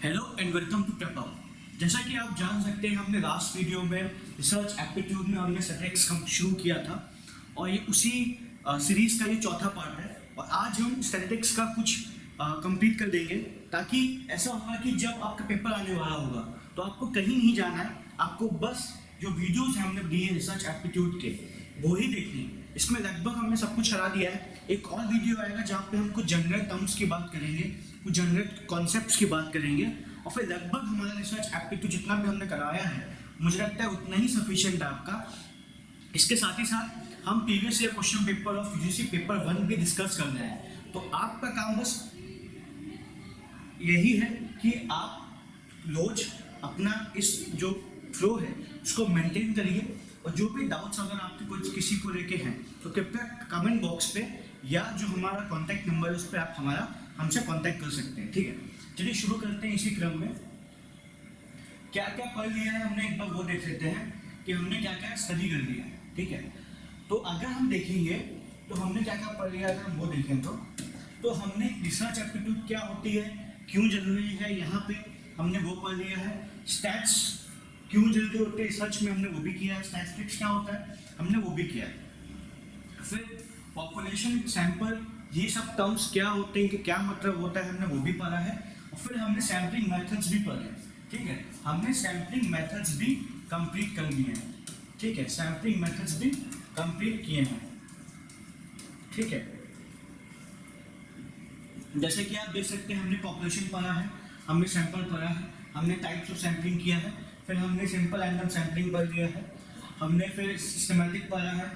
Hello and welcome to PrepUp. जैसा कि आप जान सकते हैं, हमने लास्ट वीडियो में रिसर्च एप्टीट्यूड में हमने स्टैटिस्टिक्स शुरू किया था और ये उसी सीरीज का ये चौथा पार्ट है। और आज हम स्टैटिस्टिक्स का कुछ कंप्लीट कर देंगे ताकि ऐसा होगा कि जब आपका पेपर आने वाला होगा तो आपको कहीं नहीं जाना है, आपको बस जो वीडियोज हैं हमने दिए रिसर्च एप्टीट्यूड के वो ही देखनी है। इसमें लगभग हमने सब कुछ करा दिया है। एक और वीडियो आएगा जहाँ पे हम कुछ जनरल टर्म्स की बात करेंगे, कुछ जनरल कॉन्सेप्ट्स की बात करेंगे और फिर लगभग हमारा रिसर्च एप्टीट्यूड जितना भी हमने कराया है मुझे लगता है उतना ही सफिशिएंट है आपका। इसके साथ ही साथ हम previous year question paper of UGC paper 1 भी डिस्कस कर रहे हैं। तो आपका काम बस यही है कि आप रोज अपना इस जो फ्लो है उसको मेंटेन करिए और जो भी डाउट्स अगर आपके कुछ किसी को लेके हैं तो कृपया कमेंट बॉक्स पे या जो हमारा कॉन्टैक्ट नंबर है उस पर आप हमसे कॉन्टैक्ट कर सकते हैं। ठीक है, चलिए शुरू करते हैं। इसी क्रम में क्या क्या पढ़ लिया है हमने एक बार वो देख लेते हैं कि हमने क्या क्या स्टडी कर लिया है। ठीक है, तो अगर हम देखेंगे तो हमने क्या क्या पढ़ लिया है, अगर हम वो देखें तो हमने रिसर्च एप्टीट्यूड क्या होती है, क्यों जरूरी है, यहाँ पे हमने वो पढ़ लिया है। स्टैट्स क्यों जरूरी होते हैं रिसर्च में, हमने वो भी किया है। स्टैटिस्टिक्स क्या होता है, हमने वो भी किया है। फिर पॉपुलेशन सैंपल, ये सब टर्म्स क्या होते हैं कि क्या मतलब होता है, हमने वो भी पढ़ा है। और फिर हमने सैम्पलिंग मेथड्स भी पढ़े। ठीक है, हमने सैम्पलिंग मेथड्स भी कंप्लीट कर लिए हैं। ठीक है, सैम्पलिंग मेथड्स भी कंप्लीट किए हैं। ठीक है, जैसे कि आप देख सकते हैं हमने पॉपुलेशन पढ़ा है, हमने सैंपल पढ़ा है, हमने टाइप्स ऑफ सैम्पलिंग किया है, फिर हमने सिंपल रैंडम सैम्पलिंग पढ़ लिया है, हमने फिर सिस्टमैटिक पढ़ा है।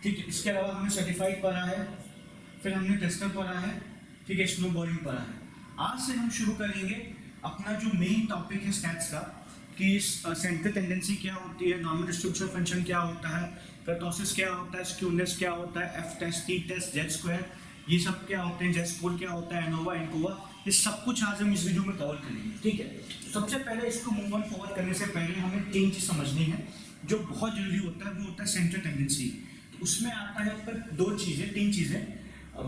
ठीक है, इसके अलावा हमने सर्टिफाइड पढ़ा है, फिर हमने टेस्टर पढ़ा है। ठीक है, स्नोबॉलिंग पढ़ा है। आज से हम शुरू करेंगे अपना जो मेन टॉपिक है स्टैट्स का, कि सेंट्रल टेंडेंसी क्या होती है, नॉर्मल डिस्ट्रीब्यूशन फंक्शन क्या होता है, कर्टोसिस क्या होता है, स्क्यूनेस क्या होता है, F test, T test, Z square, ये सब क्या होते हैं, जेड स्कोर क्या होता है, एनोवा, इनकोवा, ये सब कुछ आज हम इस वीडियो में कवर करेंगे। ठीक है, सबसे पहले इसको मूव ऑन फॉरवर्ड करने से पहले हमें तीन चीज़ समझनी है जो बहुत जरूरी होता है। वो होता है सेंट्रल टेंडेंसी। तो उसमें आता है आपका तीन चीज़ें,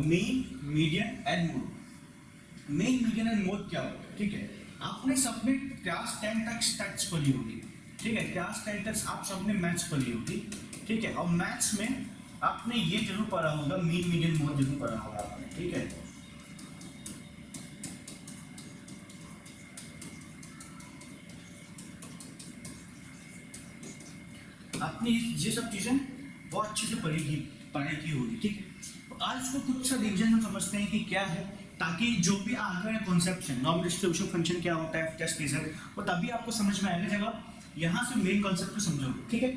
mean, median and mode. Mean, median and mode क्या होता है, ठीक है, आपने सबने क्लास 10 तक स्टैट्स पढ़ी होगी। ठीक है, क्लास 10 तक आप सबने मैथ्स पढ़ी होगी। ठीक है, और मैथ्स में आपने ये जरूर पढ़ा होगा, मीन, मीडियन, मोड जरूर पढ़ा होगा आपने। ठीक है, आपने ये सब चीज़ें बहुत अच्छे से पढ़ाई की होगी। ठीक है, तो आज इसको कुछ सा रिविजन हम समझते हैं कि क्या है, ताकि जो भी आगे कॉन्सेप्ट्स हैं, नॉर्मल डिस्ट्रीब्यूशन फंक्शन क्या होता है, टेस्ट रीजन, वो तभी आपको समझ में आएगा जब यहाँ से मेन कॉन्सेप्ट को समझोगे। ठीक है,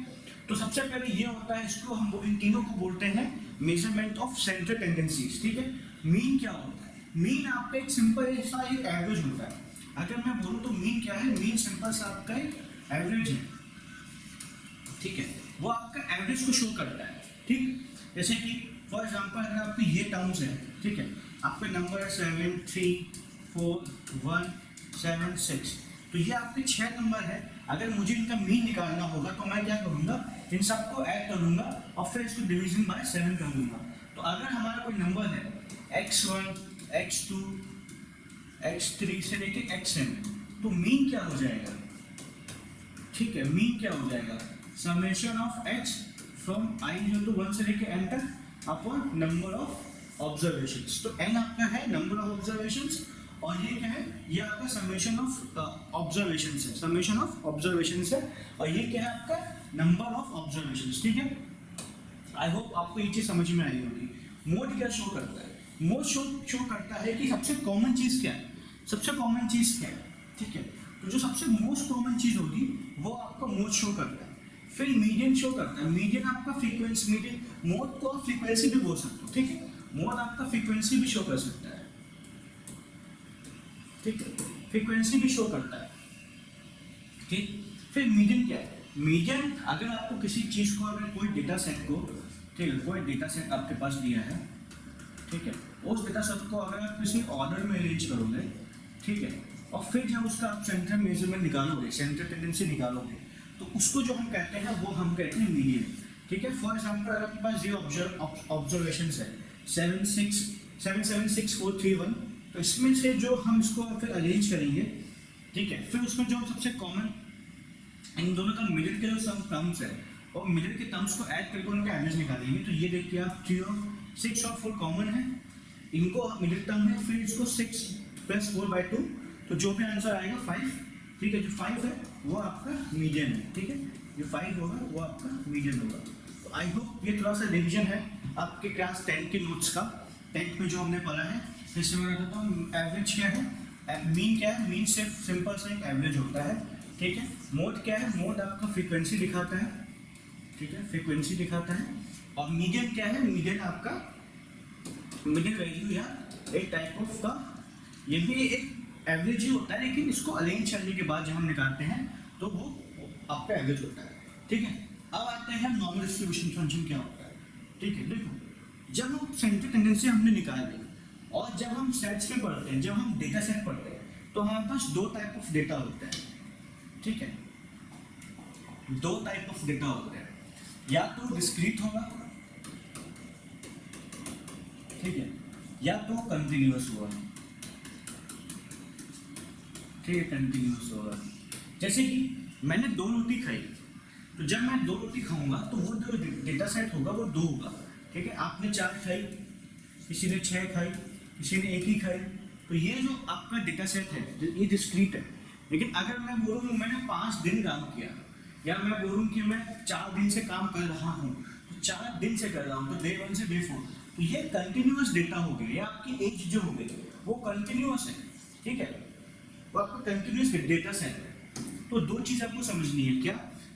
तो सबसे पहले ये होता है, इसको हम इन तीनों को बोलते हैं मेजरमेंट ऑफ सेंट्रल टेंडेंसीज। ठीक है, मीन क्या होता है, मीन आपका एक सिंपल सा एक एवरेज होता है। अगर मैं बोलूँ तो मीन क्या है, मीन सिंपल सा आपका एक एवरेज है। ठीक है, वो आपका एवरेज को शो करता है। ठीक, जैसे कि फॉर एग्जांपल अगर आपके ये टर्म्स हैं, ठीक है, आपके नंबर है 7 3 4 1 7 6, तो ये आपके 6 नंबर है। अगर मुझे इनका मीन निकालना होगा तो मैं क्या करूँगा, इन सबको ऐड करूँगा और फिर इसको डिवीजन बाय 7 कर दूँगा। तो अगर हमारा कोई नंबर है x1 x2 x3 से लेके xn, तो मीन क्या हो जाएगा, ठीक है, मीन क्या हो जाएगा, summation of x from i to 1 से लेके n तक अपॉन नंबर ऑफ ऑब्जर्वेशंस। तो n आपका है नंबर ऑफ ऑब्जर्वेशंस और ये क्या है, ये आपका समेशन ऑफ ऑब्जर्वेशंस है, समेशन ऑफ ऑब्जर्वेशंस है, और ये क्या है आपका नंबर ऑफ ऑब्जर्वेशंस। ठीक है, आई होप आपको ये चीज़ समझ में आई होगी। मोड क्या शो करता है, मोड शो करता है कि सबसे कॉमन चीज़ क्या है, सबसे कॉमन चीज़ क्या है। ठीक है, तो जो सबसे मोस्ट कॉमन चीज़ होगी वो आपका मोड शो करता है। फिर मीडियन शो करता है, मीडियन आपका फ्रीक्वेंसी, मीडियन मोड को आप फ्रीक्वेंसी भी बोल सकते हो। ठीक है, मोड आपका फ्रीक्वेंसी भी शो कर सकता है। ठीक है, फ्रीक्वेंसी भी शो करता है। ठीक, फिर मीडियन क्या है, मीडियन अगर आपको किसी चीज़ को, अगर कोई डेटा सेट को, ठीक है, कोई डेटा सेट आपके पास दिया है, ठीक है, उस डेटा सेट को अगर आप किसी ऑर्डर में अरेंज करोगे, ठीक है, और फिर जब उसका आप सेंट्रल मेजरमेंट निकालोगे, सेंट्रल टेंडेंसी निकालोगे, तो उसको जो हम कहते हैं वो हम कहते हैं मीडियन। ठीक है, फॉर एग्जांपल आपके पास ये ऑब्जर्वेशंस है 7 7 6 4 3 1 तो इसमें से जो हम इसको फिर अरेंज करेंगे, ठीक है, फिर उसमें जो सबसे कॉमन इन दोनों का मिडिल के जो सम टर्म्स है और मिडिल के टर्म्स को ऐड करके उनका एवरेज निकालेंगे। तो ये देखिए आप 3 और 6 और 4 कॉमन है, इनको मिडिल टर्म है, फिर इसको 6 + 4/2, तो जो भी आंसर आएगा 5, ठीक है। जो 5 है वो आपका मीडियन है, ठीक है, जो 5 होगा वो आपका मीडियन होगा। तो आई होप ये थोड़ा सा रिविजन है आपके क्लास 10 के नोट्स का, 10th में जो हमने पढ़ा है। फिर से मैं बताता हूँ, एवरेज क्या है, मीन क्या है, मीन सिर्फ सिंपल सा एक एवरेज होता है, ठीक है। मोड क्या है, मोड आपका फ्रीक्वेंसी दिखाता है, ठीक है, फ्रीक्वेंसी दिखाता है। और मीडियन क्या है, मीडियन आपका मिडिल वैल्यू या एक टाइप ऑफ का, ये भी एक एवरेज ही होता है, लेकिन इसको अरेंज करने के बाद जब हम निकालते हैं तो वो आपका एवरेज होता है, ठीक है। अब आते हैं नॉर्मल डिस्ट्रीब्यूशन फंक्शन क्या होता है, ठीक है। देखो, जब हम सेंटर टेंडेंसी हमने निकाल ली और जब हम सेट्स में पढ़ते हैं, जब हम डेटा सेट पढ़ते हैं, तो हमारे पास 2 टाइप ऑफ डेटा होता है, ठीक है। 2 टाइप ऑफ डेटा होता है, या तो डिस्क्रीट होगा, ठीक है, या तो कंटिन्यूअस होगा, ठीक है, कंटिन्यूअस होगा। जैसे कि मैंने 2 रोटी खाई, तो जब मैं 2 रोटी खाऊंगा तो वो जो डेटा सेट होगा वो 2 होगा, ठीक है। आपने 4 खाई, किसी ने 6 खाई, किसी ने 1 ही खाई, तो ये जो आपका डेटा सेट है ये डिस्क्रीट है। लेकिन अगर मैं बोलूँ मैंने 5 दिन काम किया, या मैं बोलूँ कि मैं 4 दिन से काम कर रहा हूँ, तो 4 दिन से कर रहा हूँ, तो डे 1 से डे 4, तो ये कंटिन्यूअस डेटा हो गया, या आपकी एज जो हो गई वो कंटिन्यूअस है, ठीक है, वो आपका कंटिन्यूअस डेटा सेट है। तो 2 चीज़ आपको समझनी है, क्या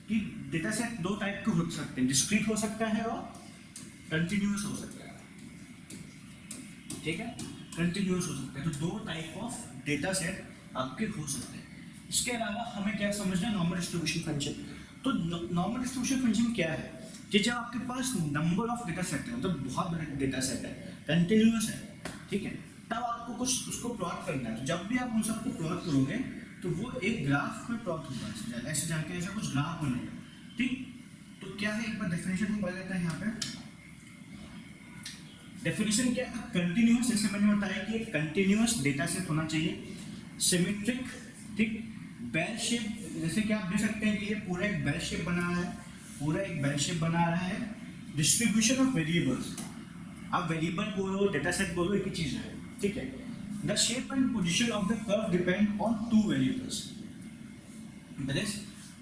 कि डेटा सेट 2 टाइप के हो सकते हैं, डिस्क्रीट हो सकता है और कंटिन्यूअस हो सकता है, ठीक है, कंटिन्यूअस हो सकता है। तो 2 टाइप ऑफ डेटा सेट आपके हो सकते हैं। इसके अलावा हमें क्या समझना है, नॉर्मल डिस्ट्रीब्यूशन फंक्शन। तो नॉर्मल डिस्ट्रीब्यूशन फंक्शन क्या है कि जब आपके पास नंबर ऑफ डेटा सेट है, मतलब बहुत बड़ा डेटा सेट है, कंटिन्यूअस है, ठीक है, तब आपको कुछ उसको प्लॉट करना है। तो जब भी आप उन सबको प्लॉट करोगे तो वो एक ग्राफ में प्लॉट होगा, ऐसे जाके ऐसा कुछ ग्राफ बनेगा, ठीक। तो क्या है, एक बार डेफिनेशन को पढ़ लेते हैं। यहाँ पे डेफिनेशन क्या है, कंटिन्यूअस, जैसे मैंने बताया कि एक कंटिन्यूअस डेटा सेट होना चाहिए, सिमेट्रिक, ठीक, बेल शेप, जैसे कि आप देख सकते हैं कि ये पूरा एक बेल शेप बना रहा है, पूरा एक बेल शेप बना रहा है। डिस्ट्रीब्यूशन ऑफ वेरिएबल्स, आप वेरिएबल बोलो, डेटा सेट बोलो, एक ही चीज़ है, ठीक है। The shape and position of the curve depend on 2 variables, that is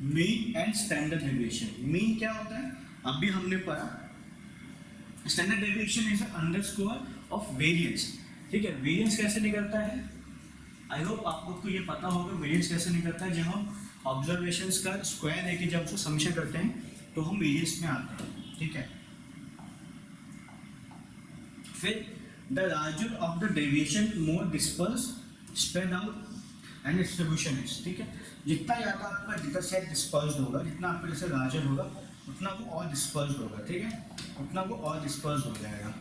mean and standard deviation. Mean क्या होता है, अभी हमने पढ़ा, standard deviation is underscore of variance, ठीक है। वेरिएंस कैसे निकलता है, आई होप आपको ये पता होगा वेरिएंस कैसे निकलता है। जब हम ऑब्जर्वेशंस का स्क्वायर लेके जब उसको समीशन करते हैं तो हम वेरिएंस में आते हैं, ठीक है। फिर the larger of the deviation more disperse spread out and distribution is, ठीक है। जितना ज़्यादा आपका डेटा सेट डिस्पर्स्ड होगा, जितना आपका जैसे लार्जर होगा उतना वो और डिस्पर्स्ड होगा, ठीक है, उतना वो और डिस्पर्स्ड हो जाएगा,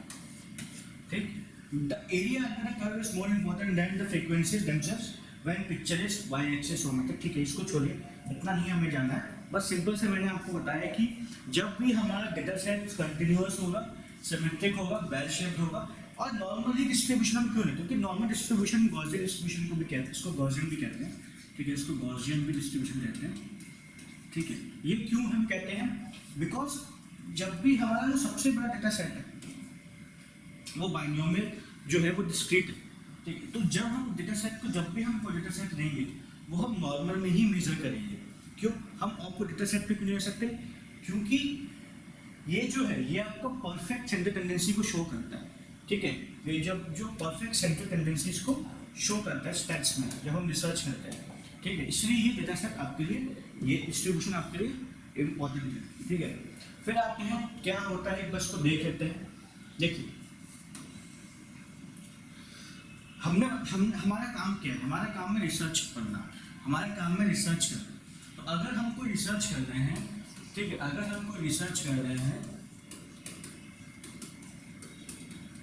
ठीक। The area under the curve is more important than the frequencies themselves when picture is y-axis होगा, तो ठीक है, इसको छोड़िए, इतना नहीं हमें जानना है। बस सिंपल से मैंने आपको बताया कि जब भी हमारा डेटा सेट कंटिन्यूअस होगा, सिमेट्रिक होगा, बेल शेप्ड होगा, और नॉर्मली डिस्ट्रीब्यूशन हम क्यों नहीं, क्योंकि नॉर्मल डिस्ट्रीब्यूशन गॉसियन डिस्ट्रीब्यूशन को भी कहते हैं, इसको गॉसियन भी कहते हैं, ठीक है, इसको गॉसियन भी डिस्ट्रीब्यूशन कहते हैं, ठीक है। ये क्यों हम कहते हैं, बिकॉज जब भी हमारा जो सबसे बड़ा डेटा सेट है वो बाइनोमियल जो है वो डिस्क्रीट है, ठीक है। तो जब हम डेटा सेट को, जब भी हम कोई डेटा सेट लेंगे वो हम नॉर्मल में ही मेजर करेंगे। क्यों, हम आपको डेटा सेट पे क्यों नहीं ले सकते, क्योंकि ये जो है ये आपका परफेक्ट सेंटर टेंडेंसी को शो करता है, ठीक है। ये जब जो परफेक्ट सेंटर टेंडेंसीज को शो करता है स्टैट्स में जब हम रिसर्च करते हैं, ठीक है, इसलिए ये डेटा सेट आपके लिए, ये डिस्ट्रीब्यूशन आपके लिए इम्पोर्टेंट है, ठीक है। फिर आते हैं क्या होता है, बस को देख लेते हैं। देखिए हमारा काम क्या है, हमारा काम है रिसर्च करना, हमारा काम है रिसर्च करना। तो अगर हम कोई रिसर्च कर रहे हैं, ठीक है, अगर हम कोई रिसर्च कर रहे हैं,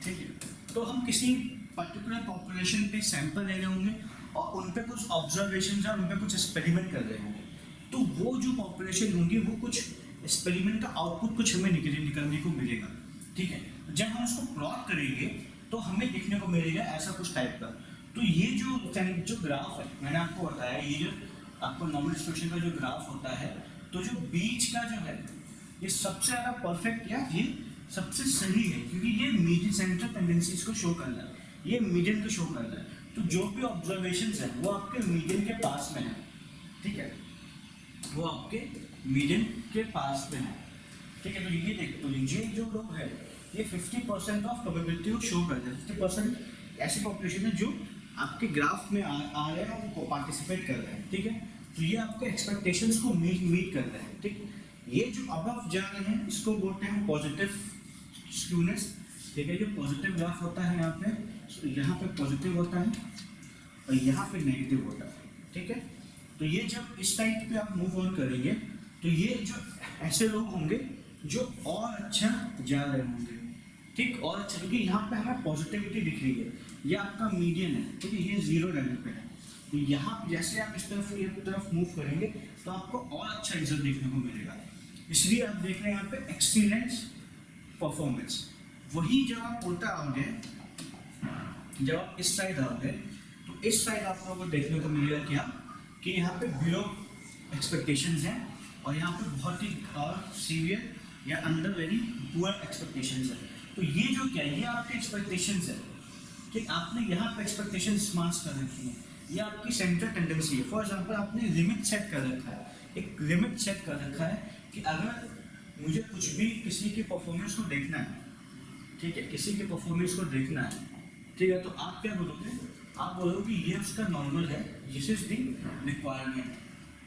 ठीक है, तो हम किसी पर्टिकुलर पॉपुलेशन पे सैंपल ले रहे होंगे और उन पे कुछ ऑब्जर्वेशन और उन पे कुछ एक्सपेरिमेंट कर रहे होंगे। तो वो जो पॉपुलेशन होंगी वो कुछ एक्सपेरिमेंट का आउटपुट कुछ हमें निकलने को मिलेगा, ठीक है। जब हम उसको प्लॉट करेंगे तो हमें देखने को मिलेगा ऐसा कुछ टाइप का। तो ये जो ग्राफ है मैंने आपको बताया, ये जो आपको नॉर्मल डिस्ट्रीब्यूशन का जो ग्राफ होता है, तो जो बीच का जो है ये सबसे ज़्यादा परफेक्ट या ये सबसे सही है, क्योंकि ये मीडियन सेंट्रल टेंडेंसीज को शो कर रहा है, ये मीडियन को शो कर रहा है। तो जो भी ऑब्जर्वेशंस है वो आपके मीडियन के पास में है, ठीक है, वो आपके मीडियन के पास में है, ठीक है। तो ये देखो, तो ये जो लोग है ये 50% ऑफ प्रोबेबिलिटी को शो कर रहे हैं। 50% ऐसी पॉपुलेशन है जो आपके ग्राफ में आ रहे हैं, वो पार्टिसिपेट कर रहे हैं, ठीक है। तो ये आपके एक्सपेक्टेशंस को मीट कर रहे हैं, ठीक। ये जो अब जा रहे हैं इसको बोलते हैं पॉजिटिव स्क्यूनेस, ठीक है। जो पॉजिटिव ग्राफ होता है यहाँ पे पॉजिटिव होता है और यहाँ पे नेगेटिव होता है, ठीक है। तो ये जब इस टाइप पे आप मूव ऑन करेंगे तो ये जो ऐसे लोग होंगे जो और अच्छा जा रहे होंगे, ठीक, और अच्छा, क्योंकि यहाँ पे हमें पॉजिटिविटी दिख रही है, ये आपका मीडियन है, ठीक है, ये 0 लेवल पे है। तो यहाँ जैसे आप इस तरफ मूव करेंगे तो आपको और अच्छा रिजल्ट देखने को मिलेगा, इसलिए आप देख रहे हैं यहाँ पे एक्सीलेंस परफॉर्मेंस। वही जब आप उल्टा आओगे, जब आप इस साइड आओगे तो इस साइड आप लोगों को देखने को मिलेगा क्या कि यहाँ पे बिलो एक्सपेक्टेशंस हैं और यहाँ पे बहुत ही सीवियर या अंडर वेरी पुअर एक्सपेक्टेशंस है। तो ये जो क्या है, ये आपके एक्सपेक्टेशंस है कि आपने यहाँ पे एक्सपेक्टेशंस मार्क्स कर रखी है, ये आपकी सेंट्रल टेंडेंसी है। फॉर एग्जांपल आपने लिमिट सेट कर रखा है, एक लिमिट सेट कर रखा है कि अगर मुझे कुछ भी किसी की परफॉर्मेंस को देखना है, ठीक है, किसी के परफॉर्मेंस को देखना है, ठीक है, तो आप क्या बोलोगे, आप बोलोगे कि ये उसका नॉर्मल है, दिस इज द रिक्वायरमेंट।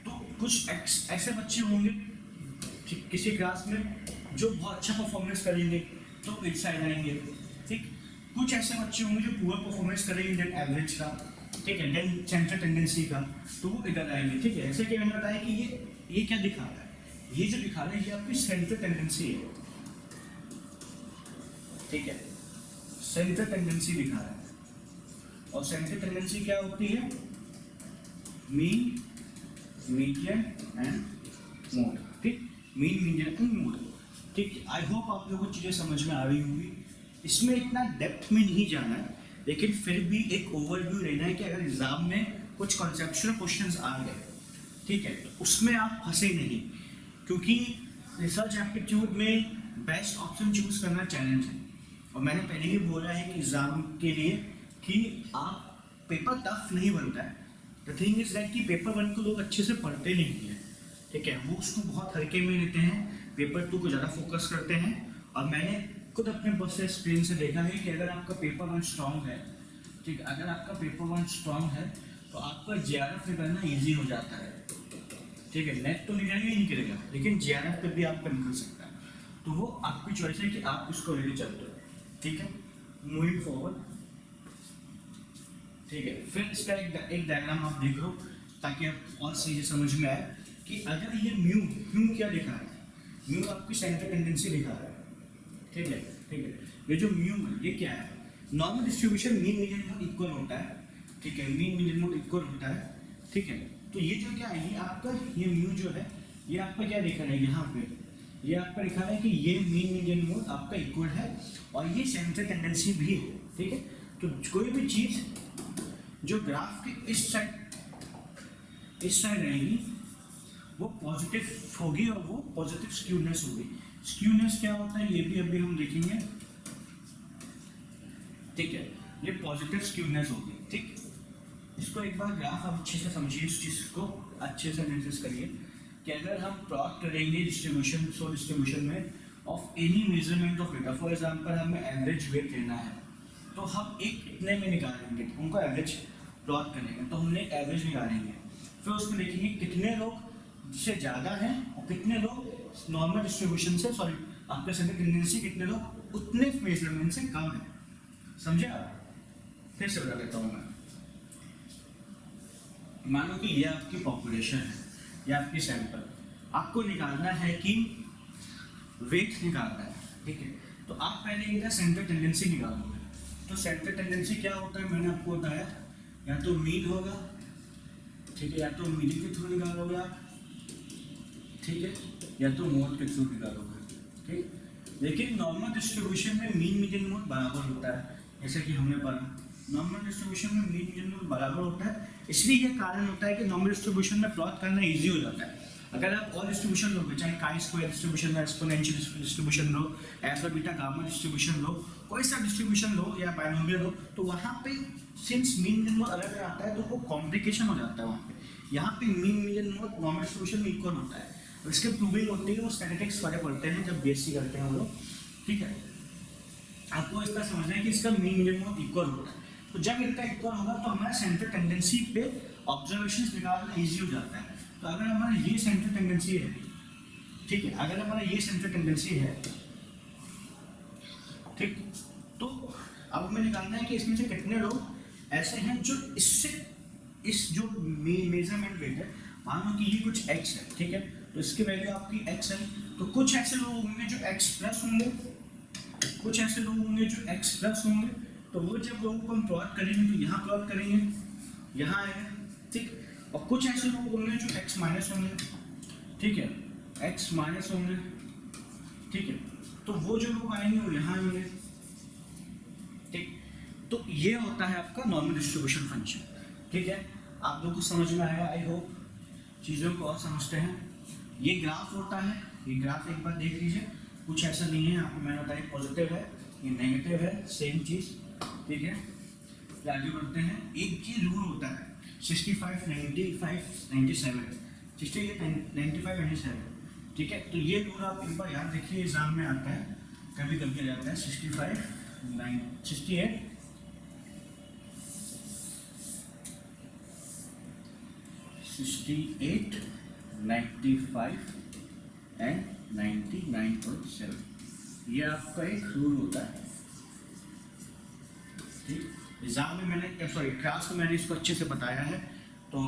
तो कुछ ऐसे बच्चे होंगे ठीक किसी क्लास में जो बहुत अच्छा परफॉर्मेंस करेंगे तो इस साइड आएंगे, ठीक। कुछ ऐसे बच्चे होंगे जो पुअर परफॉर्मेंस करेंगे देन एवरेज का, ठीक है, देन सेंट्रल टेंडेंसी का, तो वो इधर आएंगे, ठीक है। ऐसे कि मैंने बताया कि ये क्या दिखा रहा है, ये जो दिखा रहा है ये आपकी सेंट्रल टेंडेंसी है, ठीक है, सेंट्रल टेंडेंसी दिखा रहा है। और सेंट्रल टेंडेंसी क्या होती है, मीन, मीडियन एंड मोड, ठीक, मीन, मीडियन एंड मोड, ठीक। आई होप आप लोगों को चीज़ें समझ में आ रही होंगी, इसमें इतना डेप्थ में नहीं जाना है, लेकिन फिर भी एक ओवरव्यू लेना है कि अगर एग्जाम में कुछ कॉन्सेप्चुअल क्वेश्चंस आ गए, ठीक है, तो उसमें आप फंसे नहीं, क्योंकि रिसर्च एप्टीट्यूड में बेस्ट ऑप्शन चूज करना चैलेंज है। और मैंने पहले ही बोला है कि एग्जाम के लिए कि आप पेपर टफ नहीं बनता है, द थिंग इज दैट कि पेपर 1 को लोग अच्छे से पढ़ते नहीं हैं, ठीक है, वो उसको बहुत हल्के में लेते हैं, पेपर 2 को ज़्यादा फोकस करते हैं। और मैंने खुद अपने पर्सनल एक्सपीरियंस से देखा है कि अगर आपका पेपर 1 स्ट्रॉन्ग है, ठीक, अगर आपका पेपर 1 स्ट्रॉन्ग है तो आपका JRF निकलना ईजी हो जाता है, ठीक है। नेट तो निकलेगा ही निकलेगा, लेकिन JRF पे भी आपका निकल सकता है, तो वो आपकी चॉइस है कि आप उसको लेके चलते हो, ठीक है। मूविंग फॉरवर्ड, ठीक है, फिर इसका एक डायग्राम आप देख लो ताकि आप और चीज़ें समझ में आए कि अगर ये म्यू क्या दिखा रहा है, म्यू आपकी सेंट्रल टेंडेंसी दिखा रहा है, ठीक है, ठीक है। ये जो म्यू है ये क्या है, normal distribution mean median mode equal होता है, ठीक है, मीन मीडियन मोड इक्वल होता है, ठीक है। तो ये जो क्या है, ये आपका ये म्यू जो है ये आपका क्या दिखा रहा है, यहाँ पे ये आपका दिखा रहा है कि ये मीन मीडियन मोड आपका इक्वल है और ये सेंट्रल टेंडेंसी भी है, ठीक है। तो कोई भी चीज़ जो ग्राफ के इस साइड रहेगी वो पॉजिटिव होगी और वो पॉजिटिव स्क्यूनेस होगी। स्क्यूनेस क्या होता है ये भी अभी हम देखेंगे, ठीक है, ये पॉजिटिव स्क्यूनेस होगी, ठीक। इसको एक बार ग्राफ आप अच्छे से समझिए, इस चीज़ को अच्छे से एनालिसिस करिए कि अगर हम प्लॉट करेंगे डिस्ट्रीब्यूशन में of any measurement of data, for example हमें एवरेज वेट लेना है तो हम एक कितने में निकालेंगे, उनको एवरेज प्लॉट करेंगे तो हमने एवरेज निकालेंगे, फिर उसमें देखेंगे कितने लोग से ज़्यादा हैं और कितने लोग नॉर्मल डिस्ट्रीब्यूशन से, सॉरी आपके सेंट्रल टेंडेंसी कितने लोग उतने मेजरमेंट से कम है, समझे आप। फिर से बता देता हूँ मैं, मानो कि ये आपकी पॉपुलेशन है, ये आपकी सैंपल, आपको निकालना है कि वेट निकालना है, ठीक है। तो आप पहले इनका सेंट्रल टेंडेंसी निकालोगे, तो सेंट्रल टेंडेंसी क्या होता है मैंने आपको बताया, या तो मीन होगा, ठीक है, या तो मीडियन के थ्रू निकालोगे आप, ठीक है, या तो मोड के थ्रू निकालोगे, ठीक। लेकिन नॉर्मल डिस्ट्रीब्यूशन में मीन मीडियन मोड बराबर होता है, जैसे कि हमने पढ़ा नॉर्मल डिस्ट्रीब्यूशन में मीन मीडियन मोड बराबर होता है, इसलिए ये कारण होता है कि नॉर्मल डिस्ट्रीब्यूशन में प्लॉट करना इजी हो जाता है। अगर आप और डिस्ट्रीब्यूशन लोगे, चाहे काई स्क्वायर डिस्ट्रीब्यूशन लो, एक्सपोनेंशियल डिस्ट्रीब्यूशन लो, अल्फा बीटा गामा डिस्ट्रीब्यूशन लो, कोई सा डिस्ट्रीब्यूशन लो या बाइनोमियल लो, तो वहाँ पे सिंस मीन मीडियन मोड अलग आता है तो वो कॉम्प्लिकेशन हो जाता है वहाँ पे। यहाँ पे mean median mode normal distribution में इक्वल होता है, और इसके प्रूविंग होती है वो स्टैटिस्टिक्स वाले पढ़ते हैं जब बीएससी करते हैं वो लोग, ठीक है। आपको इसका समझना है कि इसका मीन मीडियन मोड इक्वल होता है, तो जब इनका इक्वल होगा तो हमारा सेंट्रल टेंडेंसी पे ऑब्जर्वेशंस निकालना इजी हो जाता है। तो अगर हमारा ये सेंट्रल टेंडेंसी है, ठीक है, अगर हमारा ये सेंट्रल टेंडेंसी है, ठीक, तो अब हमें निकालना है कि इसमें से कितने लोग ऐसे हैं जो इससे इस जो मेजरमेंट वेट है, मान लो कि ये कुछ x है, ठीक है, तो इसकी वैल्यू आपकी x है, तो कुछ ऐसे लोग होंगे जो x प्लस होंगे, कुछ ऐसे लोग होंगे जो x प्लस होंगे, तो वो जब लोगों को हम प्लॉट करेंगे तो यहाँ प्लॉट करेंगे, यहाँ आएगा, ठीक, और कुछ ऐसे लोग होंगे जो x माइनस होंगे, ठीक है, x माइनस होंगे, ठीक है, तो वो जो लोग आएंगे वो यहाँ आएंगे, ठीक। तो ये होता है आपका नॉर्मल डिस्ट्रीब्यूशन फंक्शन, ठीक है। आप लोगों को समझ में आया, आई होप चीज़ों को और समझते हैं। ये ग्राफ होता है, ये ग्राफ एक बार देख लीजिए, कुछ ऐसा नहीं है, आपको मैंने बताया पॉजिटिव है, ये नेगेटिव है, सेम चीज़, ठीक है। आगे बढ़ते हैं, एक ये रूल होता है 65 95 97, 95 97, ठीक है। तो ये रूल आप एक बार याद रखिए, एग्जाम में आता है, कभी कभी आ जाता है 65 68 68 95 एंड 99.7, ये आपका एक रूल होता है, ठीक। एग्जाम में मैंने सॉरी क्लास में मैंने इसको अच्छे से बताया है, तो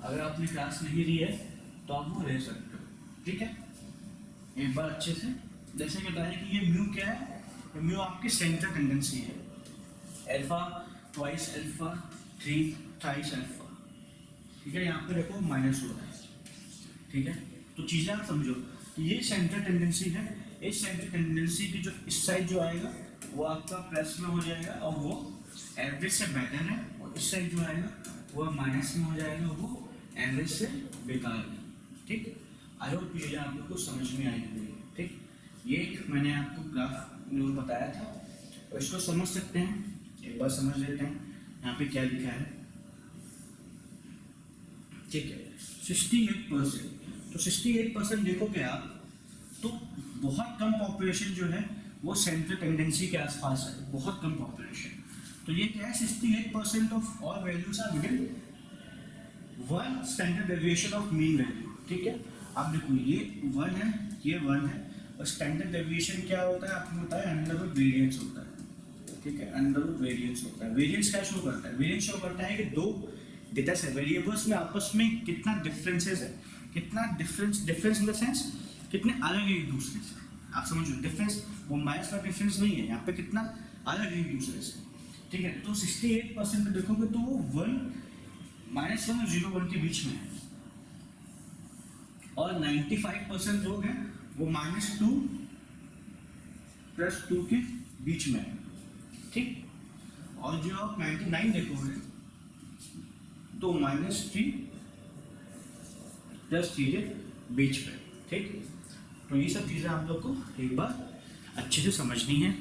अगर आपने क्लास नहीं ली है तो आप वो ले सकते हो, ठीक है। एक बार अच्छे से जैसे बताया कि ये म्यू क्या है, तो म्यू आपकी सेंट्रल टेंडेंसी है, अल्फा ट्वाइस अल्फा 3 टाइस अल्फा, ठीक है, यहाँ पे देखो माइनस हो रहा है, ठीक है। तो चीज़ें आप समझो, ये सेंट्रल टेंडेंसी है, इस सेंट्रल टेंडेंसी की जो इस साइड जो आएगा वो आपका प्लस में हो जाएगा और वो एवरेज से बेटर है, और इस साइड जो आएगा वो माइनस में हो जाएगा, वो एवरेज से बेकार है, ठीक। आई होप चीज़ें आप लोग को समझ में आई होगी, ठीक। ये मैंने आपको ग्राफ में बताया था, तो इसको समझ सकते हैं, एक बार समझ लेते हैं यहाँ पे क्या लिखा है, ठीक है। 68%, तो 68% देखोगे आप तो बहुत कम पॉपुलेशन जो है वो सेंट्रल टेंडेंसी के आसपास है, बहुत कम पॉपुलेशन। तो ये क्या है, 68% of all values are within 1 standard deviation of mean value, ठीक है। आप देखो ये 1 है, ये 1 है, और स्टैंडर्ड डेविएशन क्या होता है आपको बताया, अंडर रूट वेरिएंस होता है, ठीक है, अंडर रूट वेरिएंस होता है। वेरिएंस क्या शो करता है, वेरिएंस शो करता है कि दो डेटा से वेरिएबल्स में आपस में कितना डिफरेंसेस है, कितना डिफरेंस इन द सेंस कितने अलग है एक दूसरे से, आप समझ लो, डिफरेंस वो माइनस का डिफरेंस नहीं है, यहाँ पे कितना अलग है एक दूसरे से, ठीक है। तो 68% देखोगे तो वो 1 -1 और 0 1 के बीच में है, और 95% लोग हैं वो -2 + 2 के बीच में है, ठीक। और जो आप 99 देखोगे तो -3 + 3 के बीच में, ठीक। तो ये सब चीज़ें आप लोग को एक बार अच्छे से समझनी है,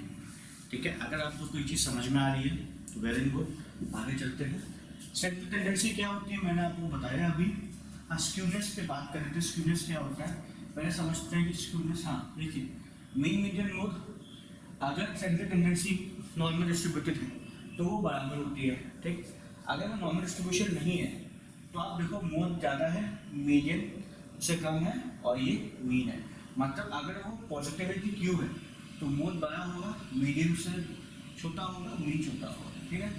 ठीक है। अगर आप लोग को ये चीज़ समझ में आ रही है तो वेरी गुड, आगे चलते हैं। सेंट्रल टेंडेंसी क्या होती है मैंने आपको बताया अभी। स्क्यूनेस पे बात करें तो स्क्यूनेस क्या होता है, पहले समझते हैं कि स्क्यूनेस, हाँ देखिए, मीन मीडियन मोड अगर सेंट्रल टेंडेंसी नॉर्मल डिस्ट्रीब्यूटेड है तो वो बराबर होती है, ठीक। अगर वो नॉर्मल डिस्ट्रीब्यूशन नहीं है तो आप देखो मोड ज़्यादा है, मीडियन से कम है, और ये मीन है। मतलब अगर वो पॉजिटिविटी क्यू है तो मोड बड़ा होगा, मीडियम से छोटा होगा, मीन छोटा होगा, ठीक है।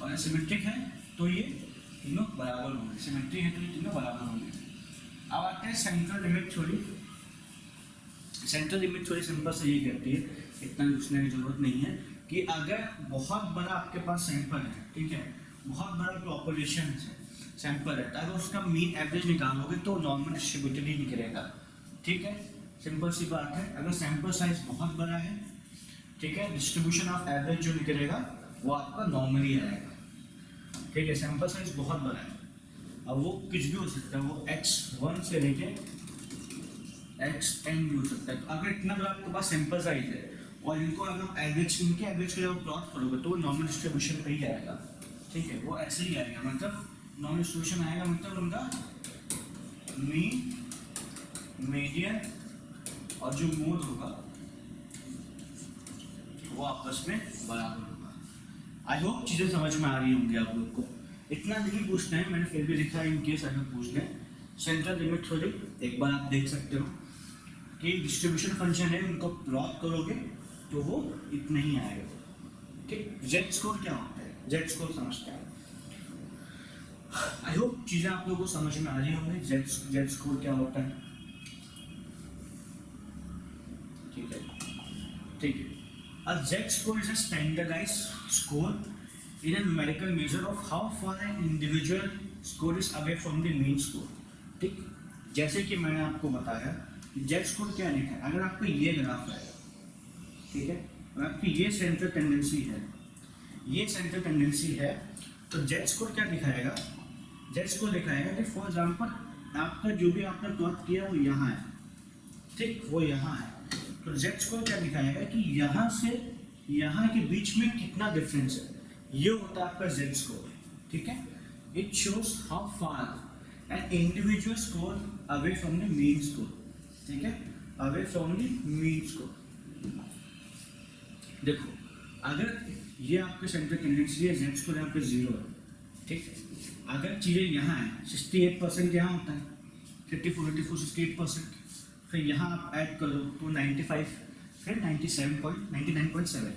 और सिमेट्रिक है तो ये तीनों बराबर होंगे, सिमेट्री है तो ये तीनों बराबर होंगे। अब आते हैं central limit theory. Central limit theory simple से ये कहती है, इतना पूछने की जरूरत नहीं है, कि अगर बहुत बड़ा आपके पास सैंपल है, ठीक है, बहुत बड़ा पॉपुलेशन है, सैंपल है, तो अगर उसका मीन एवरेज निकालोगे तो नॉर्मल डिस्ट्रीब्यूटेड ही निकलेगा, ठीक है। सिंपल सी बात है, अगर सैंपल साइज बहुत बड़ा है, ठीक है, डिस्ट्रीब्यूशन ऑफ एवरेज जो निकलेगा वो आपका नॉर्मली आएगा, ठीक है। सैंपल साइज बहुत बड़ा है, अब वो कुछ भी हो सकता है, वो x1 से लेके xn भी हो सकता है। तो अगर इतना बड़ा आपके पास सैंपल साइज है और इनको अगर एवरेज, इनके एवरेज के जब प्लॉट करोगे तो वो नॉर्मल डिस्ट्रीब्यूशन पे ही आएगा, ठीक है। वो ऐसे ही आएगा, मतलब नॉर्मल डिस्ट्रीब्यूशन आएगा, मतलब उनका मीन, मीडियन और जो मोड होगा वो आपस में बराबर होगा। आई होप चीज़ें समझ में आ रही होंगी आप लोग को। इतना नहीं पूछना है, मैंने फिर भी लिखा है इन केस अगर पूछ लें। सेंट्रल लिमिट थ्योरी एक बार आप देख सकते हो कि डिस्ट्रीब्यूशन फंक्शन है, उनको प्लॉट करोगे तो वो इतना ही आएगा, ठीक। जेड स्कोर क्या होता है, जेड स्कोर समझते हैं। आई होप चीज़ें आप लोगों को समझ में आ रही होंगी। जेड स्कोर क्या होता है, ठीक है, ठीक है। A Z score is a standardized score in a numerical measure of how far an individual score is away from the mean score, ठीक। जैसे कि मैंने आपको बताया Z score क्या लिखा है, अगर आपको ये ग्राफ है, ठीक है, और आपकी ये सेंट्रल टेंडेंसी है, ये सेंट्रल टेंडेंसी है, तो Z score क्या दिखाएगा, Z score दिखाएगा कि फॉर एग्जाम्पल आपका जो भी आपने प्लॉट किया वो यहाँ है, ठीक, वो यहाँ है। तो Z स्कोर क्या दिखाएगा कि यहाँ से यहाँ के बीच में कितना डिफरेंस है, ये होता है आपका Z स्कोर, ठीक है। It shows how far an individual score away from the mean score, ठीक है, away from the mean score. देखो अगर ये आपके सेंट्रल टेंडेंसी है, Z स्कोर यहाँ पे 0 है, ठीक। अगर चीज़ें यहाँ है, 68% यहाँ होता है, 54, 84, 68%, फिर यहाँ आप ऐड करो तो 95, फिर 99.7,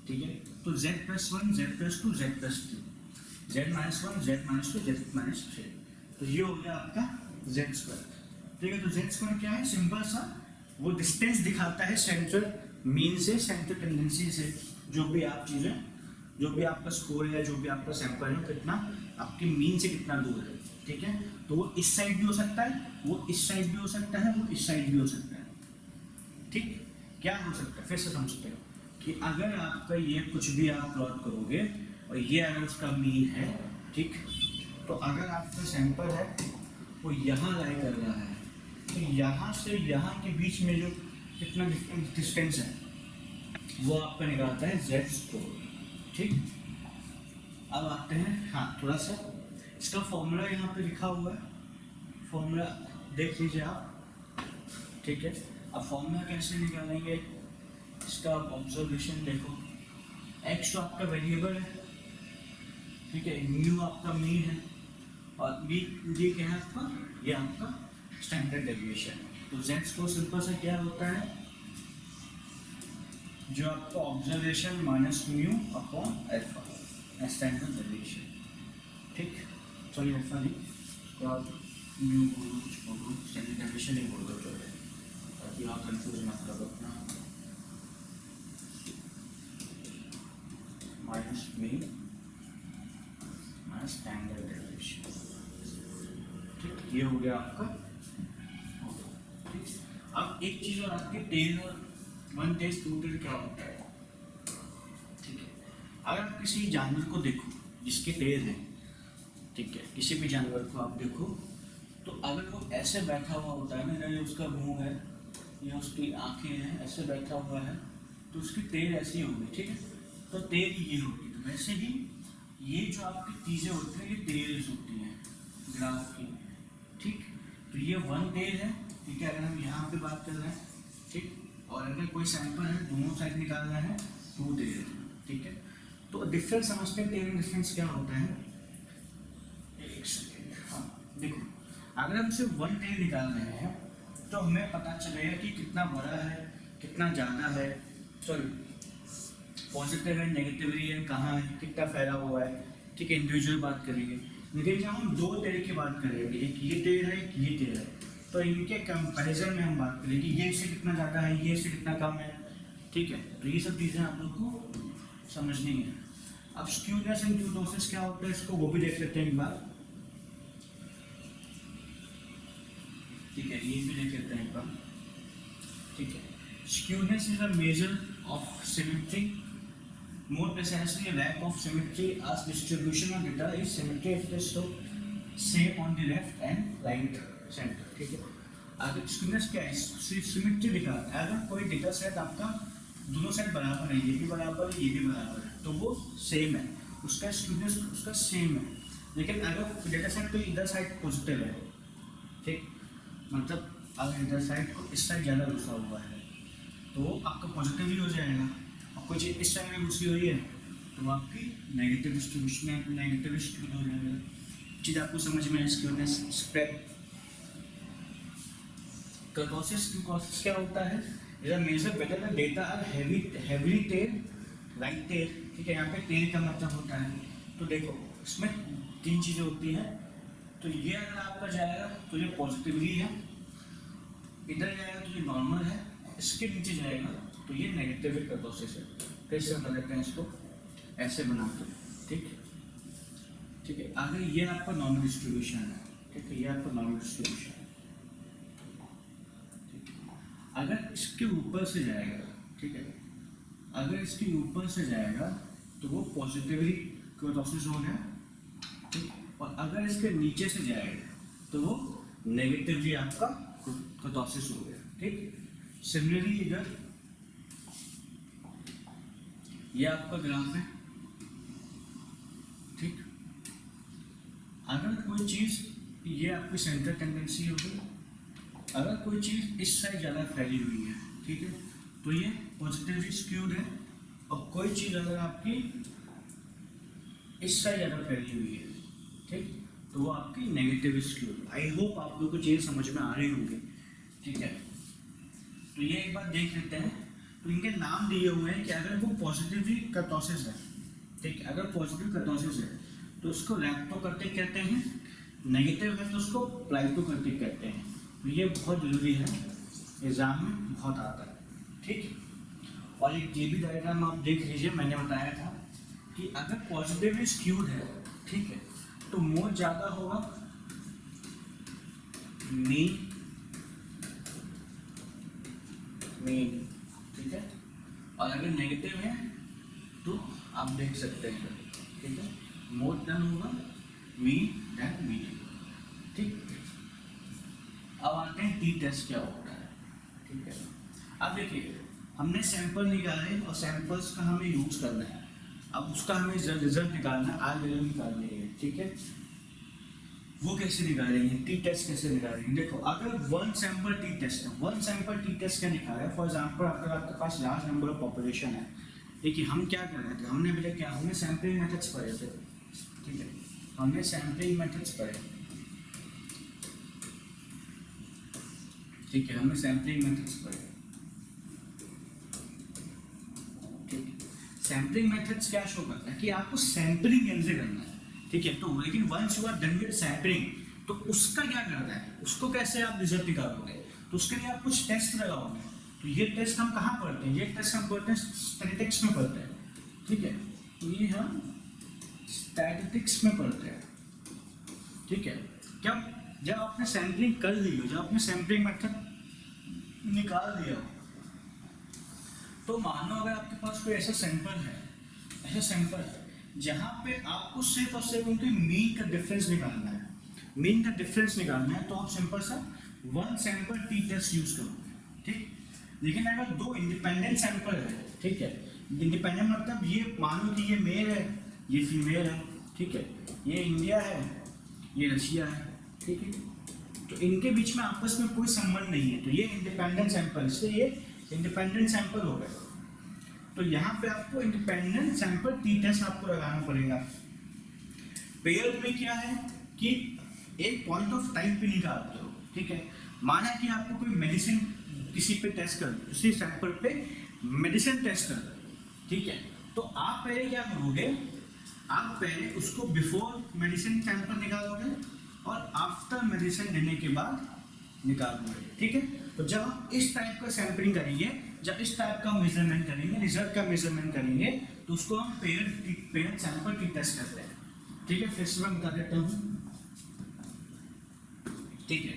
ठीक है। तो Z+1, Z+2, Z+3, Z-1, Z-2, Z-3, तो ये हो गया आपका Z स्क्वायर, ठीक है। तो Z स्क्वायर क्या है, सिंपल सा वो डिस्टेंस दिखाता है सेंट्रल मीन से, सेंट्रल टेंडेंसी से, जो भी आप चीज़ें, जो भी आपका स्कोर है, जो भी आपका सैंपल है, कितना आपके मीन से कितना दूर है, ठीक है। तो वो इस साइड भी हो सकता है, वो इस साइड भी हो सकता है, वो इस साइड भी हो सकता है, ठीक। क्या हो सकता है, फिर से समझते हो कि अगर आपका ये कुछ भी आप प्लॉट करोगे और ये अगर उसका मीन है, ठीक, तो अगर आपका सैंपल है वो यहाँ लाई कर रहा है, तो यहाँ से यहाँ के बीच में जो कितना डिस्टेंस है वो आपका निकालता है Z स्कोर, ठीक। अब आते हैं, हाँ, थोड़ा सा इसका फॉर्मूला यहाँ पे लिखा हुआ है, फॉर्मूला देख लीजिए आप, ठीक है। अब फॉर्मूला कैसे निकालेंगे, इसका ऑब्जर्वेशन देखो, x तो आपका वेरिएबल है, ठीक है, म्यू आपका मीन है, और ये क्या है आपका, ये आपका स्टैंडर्ड डेविएशन। तो Z स्कोर सिंपल से क्या होता है, जो आपका observation minus mu upon alpha, standard deviation, ठीक। सॉरी अल्फा नहीं, तो आप म्यू बोलो, कुछ बोलो, स्टैंडर्ड डेविएशन ही बोल दो, चलो, ताकि आप कंफ्यूज मत करो अपना। Minus mu minus standard deviation, ठीक, ये हो गया आपका। ठीक, अब एक चीज़ और आपकी टेल और 1 टेस्ट 2 टेल क्या होता है, ठीक है। अगर आप किसी जानवर को देखो जिसके टेल है, ठीक है, किसी भी जानवर को आप देखो, तो अगर वो ऐसे बैठा हुआ होता है ना, ये उसका मुंह है या उसकी आंखें हैं, ऐसे बैठा हुआ है, तो उसकी टेल ऐसी होगी, ठीक है। तो टेल ये होगी, तो वैसे ही ये जो आपकी चीज़ें होती हैं, ये टेल्स होती हैं ग्राफ की, ठीक। तो ये 1 टेल है, ठीक है, अगर हम यहाँ पे बात कर रहे हैं, ठीक। और अगर कोई सैंपल है, दोनों साइड निकालना है, 2 टेल, ठीक है। तो डिफरेंस समझते हैं, टेल डिफरेंस क्या होता है, एक सेकेंड, हाँ देखो, अगर हम सिर्फ 1 टेल निकाल रहे हैं तो हमें पता चलेगा कि कितना बड़ा है, कितना ज़्यादा है, सॉरी पॉजिटिव है, नेगेटिव है, कहाँ है, कितना फैला हुआ है, ठीक है, इंडिविजुअल बात करेंगे। लेकिन जब हम 2 टेल की बात करेंगे, एक ये टेल है, एक ये टेल है, तो इनके कंपैरिजन में हम बात करेंगे, ये इससे कितना ज़्यादा है, ये इससे कितना कम है, ठीक है। तो ये सब चीज़ें आप लोग को समझनी है। अब स्क्यूनेस एंड क्यूटोसिस क्या होता है, इसको वो भी देख लेते हैं एक बार, ठीक है, ये भी देख लेते हैं एक बार, ठीक है। Skewness is a measure of symmetry more precisely lack of symmetry as distribution of data is symmetry if it is so same on the left and right center, ठीक है। अगर स्क्यूनेस क्या है, सिमेट्री दिखा है, अगर कोई डेटा सेट आपका दोनों साइड बराबर है, ये भी बराबर है, ये भी बराबर है, तो वो सेम है, उसका स्क्यूनेस उसका सेम है। लेकिन अगर डेटा सेट कोई इधर साइड पॉजिटिव है, ठीक, मतलब अगर इधर साइड को इस साइड ज़्यादा घुसा हुआ है तो आपका पॉजिटिव ही हो जाएगा, और कोई चीज़ इस साइड में घुसी हुई है तो आपकी नेगेटिव डिस्ट्रीब्यूशन में नेगेटिव स्क्यू हो जाएगा। चीज़ आपको समझ में है, स्क्यूनेस स्प्रेड। कर्टोसिस क्या होता है, इधर measure whether the data are heavily tail right tail, ठीक है। यहाँ पे टेल का मतलब होता है, तो देखो इसमें तीन चीज़ें होती हैं, तो ये अगर आपका जाएगा तो ये पॉजिटिवली है, इधर जाएगा तो ये नॉर्मल है, इसके नीचे जाएगा तो ये नेगेटिव कर्टोसिस है। कैसे बता देते हैं इसको, ऐसे बनाते हैं, ठीक ठीक है। आगे ये आपका नॉर्मल डिस्ट्रीब्यूशन है, ठीक है, ये आपका नॉर्मल डिस्ट्रीब्यूशन है। अगर इसके ऊपर से जाएगा, ठीक है, अगर इसके ऊपर से जाएगा तो वो पॉजिटिवली कर्टोसिस हो गया, ठीक, और अगर इसके नीचे से जाएगा तो वो नेगेटिवली आपका कर्टोसिस हो गया, ठीक। सिमिलरली इधर ये आपका ग्राफ है, ठीक। अगर कोई चीज़, ये आपकी सेंट्रल टेंडेंसी होगी, अगर कोई चीज़ इस साइड ज़्यादा फैली हुई है, ठीक है, तो ये पॉजिटिवली स्क्यूड है, और कोई चीज़ अगर आपकी इस साइड ज़्यादा फैली हुई है, ठीक, तो वो आपकी नेगेटिव स्क्यूड। आई होप आप लोगों को चीज़ समझ में आ रही होगी, ठीक है। तो ये एक बार देख लेते हैं, तो इनके नाम दिए हुए हैं कि अगर वो पॉजिटिवली कर्टोसिस है, ठीक, अगर पॉजिटिव कर्टोसिस है तो उसको रैप्टोकर्टिक कहते हैं, नेगेटिव है तो उसको प्लाइटोकर्टिक कहते हैं। तो ये बहुत ज़रूरी है, एग्जाम में बहुत आता है, ठीक। और एक ये भी डायग्राम आप देख लीजिए, मैंने बताया था कि अगर पॉजिटिवली स्क्यूड है, ठीक है, तो मोर ज़्यादा होगा, मीन, ठीक है, और अगर नेगेटिव है तो आप देख सकते हैं, ठीक है, मोर देन होगा मीन देन मीडियन, ठीक। अब आते हैं टी टेस्ट क्या होता है, ठीक है। अब देखिए हमने सैंपल निकाले और सैंपल्स का हमें यूज करना है, अब उसका हमें रिजल्ट निकालना है, आज रिजल्ट निकालनी है, ठीक है। वो कैसे निकालेंगे, टी टेस्ट कैसे निकालेंगे, देखो अगर वन सैंपल टी टेस्ट है, वन सैंपल टी टेस्ट क्या निकाला है, फॉर एग्जांपल अगर आपके पास लार्ज नंबर ऑफ पॉपुलेशन है, देखिए हम क्या कर रहे थे, हमने पहले क्या, हमने सैम्पलिंग मेथड्स पढ़े थे, ठीक है, हमने सैम्पलिंग मेथड्स पढ़े, ठीक है, हमने सैम्पलिंग मेथड्स पढ़े, ठीक। सैम्पलिंग मेथड्स क्या शो करता है कि आपको सैम्पलिंग कैसे करना है, ठीक है। तो लेकिन once you are done with sampling, तो उसका क्या करना है, उसको कैसे आप रिजल्ट निकालोगे, तो उसके लिए आप कुछ टेस्ट लगाओगे। तो ये टेस्ट हम कहाँ पढ़ते हैं, ये टेस्ट हम पढ़ते हैं स्टैटिस्टिक्स में पढ़ते हैं, ठीक है, तो ये हम स्टैटिस्टिक्स में पढ़ते हैं, ठीक है। क्या, जब आपने सैम्पलिंग कर ली हो, जब आपने सैम्पलिंग मेथड निकाल दिया हो, तो मानो अगर आपके पास कोई ऐसा सैंपल है, ऐसा सैंपल है जहाँ पे आपको सिर्फ और सिर्फ उनके मीन का डिफरेंस निकालना है, मीन का डिफरेंस निकालना है, तो आप सिंपल सा one sample T test use करोगे, ठीक। लेकिन अगर दो इंडिपेंडेंट सैंपल है, ठीक है, इंडिपेंडेंट मतलब ये मानो कि ये मेल है, ये फीमेल है, ठीक है, ये इंडिया है, ये रशिया है, ठीक है, तो इनके बीच में आपस में कोई संबंध नहीं है, तो ये इंडिपेंडेंट सैंपल, इसलिए ये इंडिपेंडेंट सैंपल हो गए। तो यहाँ पे आपको इंडिपेंडेंट सैंपल टी टेस्ट आपको लगाना पड़ेगा। पेयर में क्या है कि एक पॉइंट ऑफ टाइम पे निकालते हो, ठीक है। माना कि आपको कोई मेडिसिन किसी पे टेस्ट कर, उसी सैंपल पे मेडिसिन टेस्ट कर, ठीक है, तो आप पहले क्या करोगे, आप पहले उसको बिफोर मेडिसिन सैंपल निकालोगे और आफ्टर मेडिसिन देने के बाद निकालोगे, ठीक है। तो जब हम इस टाइप का सैंपलिंग करेंगे, जब इस टाइप का मेजरमेंट करेंगे, रिजल्ट का मेजरमेंट करेंगे, तो उसको हम पेयर सैंपल टी टेस्ट करते हैं, ठीक है। फिर से मैं बता देता हूँ, ठीक है,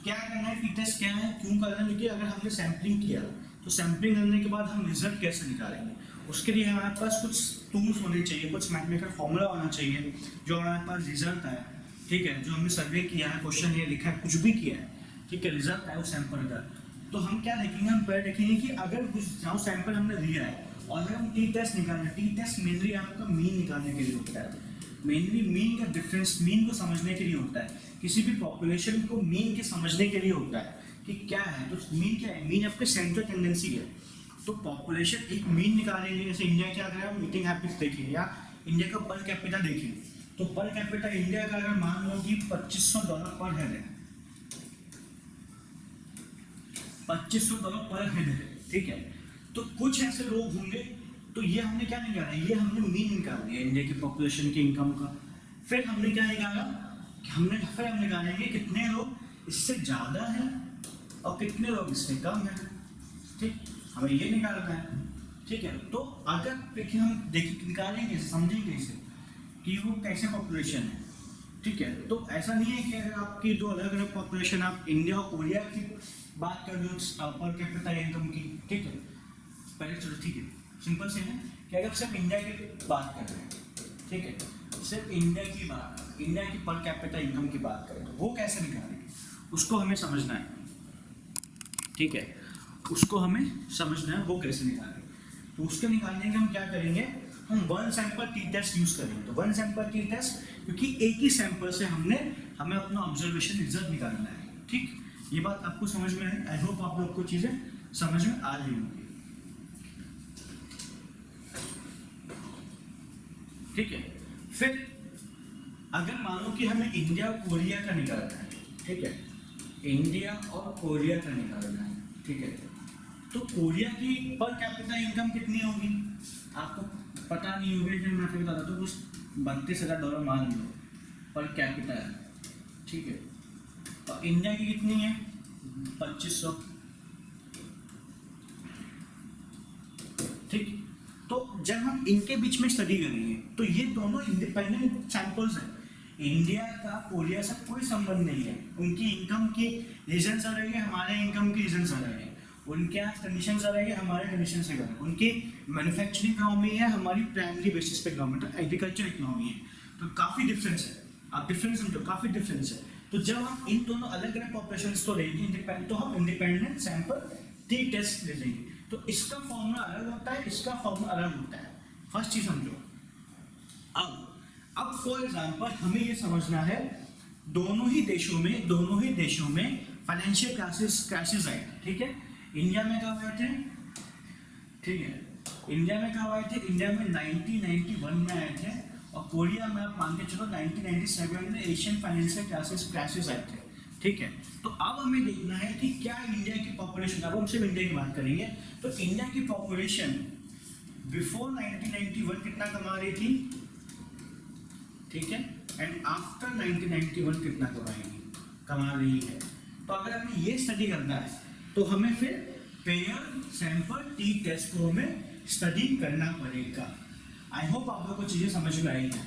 क्या करना है, टी टेस्ट क्या है, क्यों करना है, क्योंकि अगर हमने सैंपलिंग किया तो सैंपलिंग करने के बाद हम रिजल्ट कैसे निकालेंगे, उसके लिए हमारे पास कुछ टूल्स होने चाहिए, कुछ मैथमेटिकल फॉर्मूला होना चाहिए जो हमारे पास रिजल्ट आया, ठीक है, जो हमने सर्वे किया है, क्वेश्चन ये लिखा है, कुछ भी किया है, ठीक है, रिजल्ट आया उस सैंपल का, तो हम क्या देखेंगे, हम पहले देखेंगे कि अगर कुछ जो सैंपल हमने लिया है और अगर हम टी टेस्ट निकालें, टी टेस्ट मेनली आपका मीन निकालने के लिए होता है, मेनली मीन का डिफरेंस, मीन को समझने के लिए होता है, किसी भी पॉपुलेशन को मीन के समझने के लिए होता है कि क्या है, तो मीन क्या है, मीन आपके सेंट्रल टेंडेंसी है, तो पॉपुलेशन एक मीन निकालेंगे, जैसे इंडिया क्या अगर हम ईटिंग हैबिट्स देखें या इंडिया का पर कैपिटा देखें, तो पर कैपिटा इंडिया का अगर मान लो कि $2500 पर हेड है, $2500 पर हेड है, ठीक है, तो कुछ ऐसे लोग होंगे, तो ये हमने क्या निकाला, ये हमने मीन निकाल दिया इंडिया की पॉपुलेशन के इनकम का, फिर हमने क्या निकाला, फिर हम निकालेंगे कितने लोग इससे ज़्यादा हैं और कितने लोग इससे कम हैं, ठीक, हमें ये निकालना है, ठीक है, तो अगर देखिए हम देखिए निकालेंगे, समझेंगे इसे कि वो कैसे पॉपुलेशन है, ठीक है, तो ऐसा नहीं है कि अगर आपकी दो अलग अलग पॉपुलेशन, आप इंडिया और कोरिया की बात कर रहे हो पर कैपिटा इनकम की, ठीक है, पहले चलो ठीक है, सिंपल से है कि अगर सिर्फ इंडिया की बात कर रहे हैं, ठीक है, सिर्फ इंडिया की बात, इंडिया की पर कैपिटा इनकम की बात करें, तो वो कैसे निकालेंगे, उसको हमें समझना है, ठीक है, उसको हमें समझना है वो कैसे निकालेंगे, तो उसके निकालने के हम क्या करेंगे, हम one sample T test use करेंगे, तो वन सैंपल टी टेस्ट, क्योंकि एक ही सैंपल से हमें अपना ऑब्जर्वेशन रिजल्ट निकालना है, ठीक, ये बात आपको समझ में आई, होप आप लोग को चीजें समझ में आ रही होंगी, ठीक है, फिर अगर मानो कि हमें इंडिया और कोरिया का निकालना है, ठीक है, इंडिया और कोरिया का निकालना है, ठीक है, तो कोरिया की पर कैपिटा इनकम कितनी होगी, आपको पता नहीं होगी, लेकिन मैं आपको बताता हूँ, कुछ $32,000 मान लो पर कैपिटा है, ठीक है, और इंडिया की कितनी है 2500, ठीक, तो जब हम इनके बीच में स्टडी करेंगे तो ये दोनों इंडिपेंडेंट सैंपल्स हैं, इंडिया का कोरिया से कोई संबंध नहीं है, उनकी इनकम की रीजन्स अलग है, हमारे इनकम की रीजन्स अलग है, उनके यहाँ कंडीशंस अलग है, हमारे कंडीशन से अलग, उनकी मैन्युफैक्चरिंग इकोनॉमी है, हमारी प्राइमरी बेसिस पे गवर्नमेंट एग्रीकल्चर इकोनॉमी है, तो काफ़ी डिफरेंस है, आप डिफरेंस समझो, काफ़ी डिफरेंस है, तो जब हम इन दोनों अलग अलग पॉपुलेशन तो लेंगे इंडिपेंडेंट, तो हम इंडिपेंडेंट सैंपल टी टेस्ट ले लेंगे, तो इसका फॉर्मूला अलग होता है, इसका फॉर्मूला अलग होता है, फर्स्ट चीज समझो। अब फॉर एग्जांपल हमें ये समझना है, दोनों ही देशों में फाइनेंशियल क्राइसिस आए, ठीक है, इंडिया में कब आए थे, ठीक है, इंडिया में कब आए थे, इंडिया में 1991 में आए थे, और कोरिया में आप मान के चलो 1997 में एशियन फाइनेंशियल क्राइसिस आए थे, ठीक है, तो अब हमें देखना है कि क्या इंडिया की पॉपुलेशन, अब हम सिर्फ इंडिया की बात करेंगे, तो इंडिया की पॉपुलेशन बिफोर 1991 कितना कमा रही थी, ठीक है, एंड आफ्टर 1991 कितना कमा रही है, तो अगर हमें ये स्टडी करना है तो हमें फिर पेयर सैंपल टी टेस्ट को हमें स्टडी करना पड़ेगा। आई होप आप लोगों को चीजें समझ में आई हैं,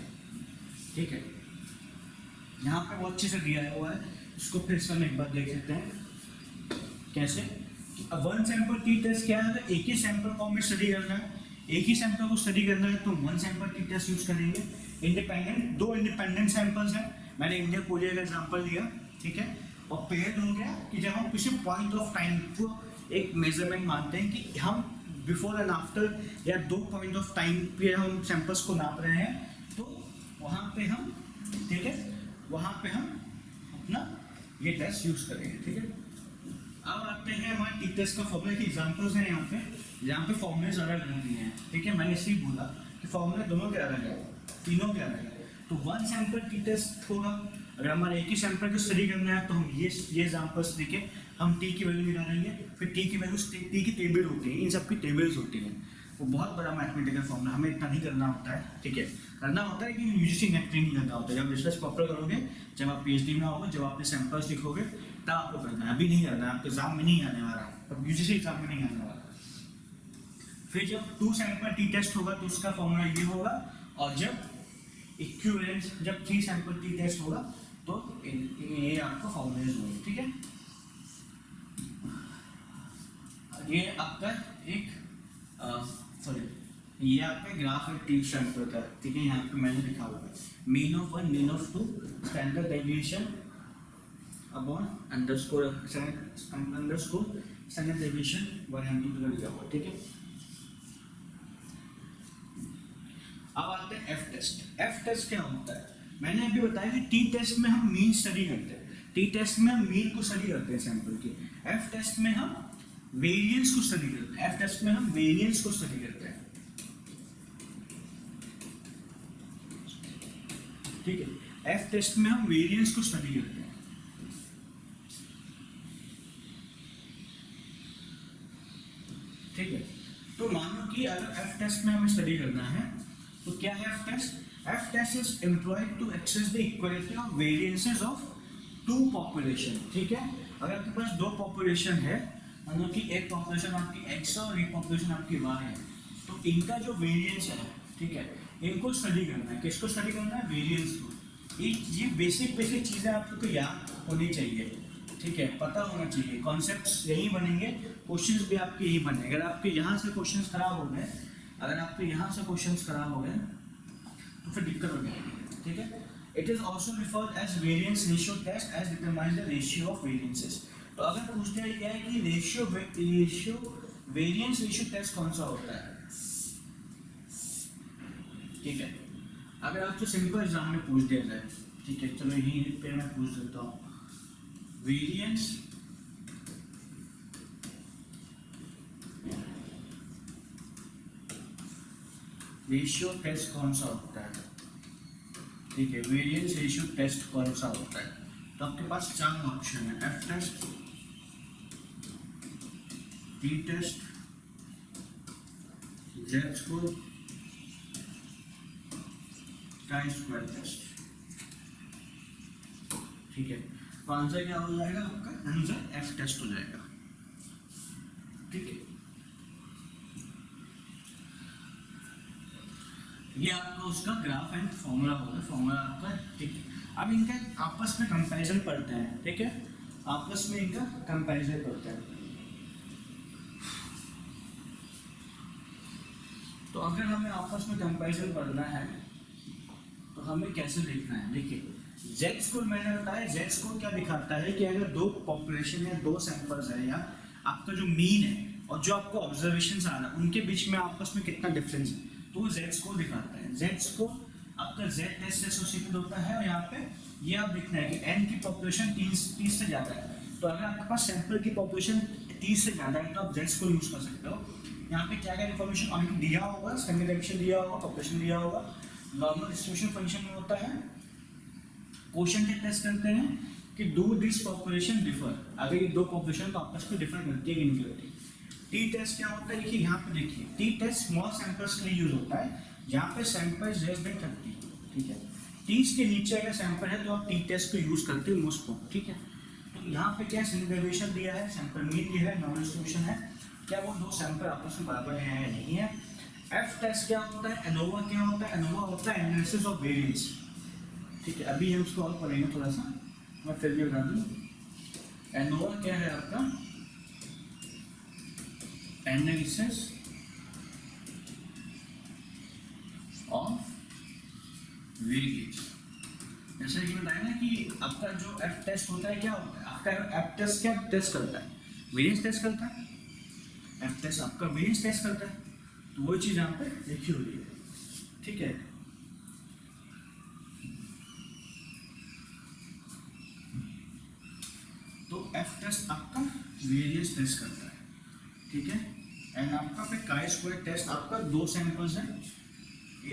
ठीक है, यहाँ पे बहुत अच्छे से दिया हुआ है, इसको फिर से हम एक बार देख सकते हैं कैसे, वन सैंपल टी टेस्ट क्या है, एक ही सैंपल को हमें स्टडी करना है, एक ही सैंपल को स्टडी करना है, तो one sample T test use करेंगे, दो इंडिपेंडेंट सैंपल्स हैं, मैंने इंडिया कोरिया का एग्जांपल दिया, ठीक है, और पेयर हो गया कि जब हम किसी पॉइंट ऑफ टाइम को एक मेजरमेंट मानते हैं कि हम बिफोर एंड आफ्टर या दो पॉइंट ऑफ टाइम पे हम सैंपल्स को नाप रहे हैं, तो वहाँ पे हम, ठीक है, वहाँ पे हम अपना ये टेस्ट यूज करेंगे, ठीक है। अब आते हैं हमारे टी टेस्ट का फॉर्मूला की एग्जांपल्स हैं यहाँ पे फॉर्मूले अलग अलग दिए हैं, ठीक है, मैंने इसलिए बोला कि फॉर्मूले दोनों के अलग है, तीनों के अलग है, तो वन सैंपल टी टेस्ट होगा, अगर हमारे एक ही सैंपल को स्टडी करना है तो हम ये एग्जांपल्स देके हम टी की वैल्यू निकालेंगे, फिर टी की वैल्यू, टी की टेबल होती है, इन सब की टेबल्स होती हैं, वो बहुत बड़ा मैथमेटिकल फॉर्मूला, हमें इतना नहीं करना होता है, ठीक है, करना होता है कि यूजीसी नेट नहीं करना होता है, जब रिसर्च प्रॉपर करोगे, जब आप पीएचडी में आओगे, जब आपने सैंपल्स लिखोगे तब आपको करना है, अभी नहीं करना है, आपके एग्जाम में नहीं आने वाला, अब यूजीसी एग्जाम में नहीं आने वाला। फिर जब टू सैंपल टी टेस्ट होगा तो उसका फॉर्मूला ये होगा, और जब इक्विवेलेंट, जब थ्री सैंपल टी टेस्ट होगा तो ये आपको फॉर्मूले होंगे, ठीक है। ये आपका एक सॉरी ये आपका ग्राफ है टी सैंपल का, ठीक है, यहाँ पे मैंने लिखा हुआ है mean of 1 mean of 2 standard deviation upon underscore standard deviation 1 का लिखा हुआ, ठीक है। अब आते हैं एफ टेस्ट। एफ टेस्ट क्या होता है? मैंने अभी बताया कि टी टेस्ट में हम मीन स्टडी करते हैं, टी टेस्ट में हम मीन को स्टडी करते हैं सैंपल की, एफ टेस्ट में हम वेरिएंस को स्टडी करते हैं, एफ टेस्ट में हम वेरिएंस को स्टडी करते हैं, ठीक है। एफ टेस्ट में हम वेरिएंस को स्टडी करते हैं, ठीक है। तो मानो कि अगर एफ टेस्ट में हमें स्टडी करना है तो क्या है F test? F test is employed to access the equality of variances of two population, ठीक है। अगर आपके पास दो पॉपुलेशन है, मानो कि एक पॉपुलेशन आपकी एक्स और एक पॉपुलेशन आपकी वाई है, तो इनका जो वेरिएंस है, ठीक है, इनको स्टडी करना है। किसको स्टडी करना है? वेरिएंस को। ये बेसिक चीज़ें आपको याद होनी चाहिए, ठीक है, पता होना चाहिए। कॉन्सेप्ट्स यही बनेंगे, क्वेश्चंस भी आपके यही बने। अगर आपके यहाँ से क्वेश्चंस खराब हो गए, अगर आपके यहाँ से क्वेश्चंस खराब हो गए तो फिर दिक्कत हो जाएगी, ठीक है। It is also referred as variance ratio test as determines the ratio of variances. तो अगर पूछ दिया गया है कि वेरिएंस रेशियो टेस्ट कौन सा होता है, ठीक है। अगर आपको सिंपल एग्जाम में पूछ दिया जाए, ठीक है, चलो यही पे मैं पूछ देता हूँ, वेरिएंस रेशियो टेस्ट कौन सा होता है, ठीक है, वेरिएंस रेशियो टेस्ट कौन सा होता है? तो आपके पास 4 ऑप्शन है, F test, T test, Z score, chi square test, ठीक है। तो आंसर क्या हो जाएगा आपका? आंसर एफ टेस्ट हो जाएगा, ठीक है। ये आपका उसका ग्राफ एंड फॉर्मूला होगा, फॉर्मूला आपका, ठीक है। अब इनका आपस में कंपैरिजन पढ़ते हैं, ठीक है, आपस में इनका कंपैरिजन करते हैं। तो अगर हमें आपस में कंपैरिजन करना है तो हमें कैसे देखना है? देखिए जेड स्कोर मैंने बताया, जेड स्कोर क्या दिखाता है कि अगर दो पॉपुलेशन या दो सैंपल्स है, या आपका जो मीन है और जो आपको ऑब्जर्वेशन आ रहा है उनके बीच में आपस में कितना डिफरेंस है, तो वो जेड स्कोर दिखाता है। जेड स्कोर आपका जेड टेस्ट से एसोसिएटेड होता है, और यहाँ पे ये आप देखना है कि एन की पॉपुलेशन 30 से ज़्यादा है। तो अगर आपके पास सैंपल की पॉपुलेशन 30 से ज़्यादा है तो आप जेड स्कोर यूज़ कर सकते हो। यहाँ पे क्या क्या इन्फॉर्मेशन आपको दिया होगा, स्टैंडर्ड डेविएशन दिया होगा, पॉपुलेशन दिया होगा, नॉर्मल डिस्ट्रीब्यूशन फंक्शन में होता है। क्वेश्चन के टेस्ट करते हैं कि डू दिस पॉपुलेशन डिफर, अगर ये दो पॉपुलेशन तो आपस में डिफर करती है कि नहीं करती। टी टेस्ट क्या होता है? देखिए यहाँ पे देखिए, टी टेस्ट स्मॉल सैंपल्स के लिए यूज होता है, जहाँ पे सैंपल लेस देन 30, ठीक है। 30 के नीचे अगर सैंपल है तो आप टी टेस्ट को यूज करते हैं मोस्ट ऑफ, ठीक है। तो यहाँ पे क्या स्टैंडर्ड डेविएशन दिया है, सैंपल मीन दिया है, नॉर्मल डिस्ट्रीब्यूशन है, क्या वो दो सैंपल आपस में बराबर है या नहीं है। एफ टेस्ट क्या होता है? एनोवा क्या होता है? एनोवा होता है एनालिसिस ऑफ वेरिएंस, ठीक है। अभी हम उसको और पढ़ेंगे थोड़ा सा, मैं फिर भी बता दूँ। एनोवा क्या है आपका? Analysis of variance. जैसे कि बताया ना कि आपका जो एफ टेस्ट होता है क्या होता है? आपका एफ टेस्ट क्या टेस्ट करता है? वेरिएंस टेस्ट करता है। एफ टेस्ट आपका वेरिएंस टेस्ट करता है, तो वो चीज़ यहाँ पे लिखी हुई है, ठीक है। तो एफ टेस्ट आपका वेरिएंस टेस्ट करता है, ठीक है। एंड आपका फिर काई स्क्वायर टेस्ट, आपका दो सैंपल्स हैं,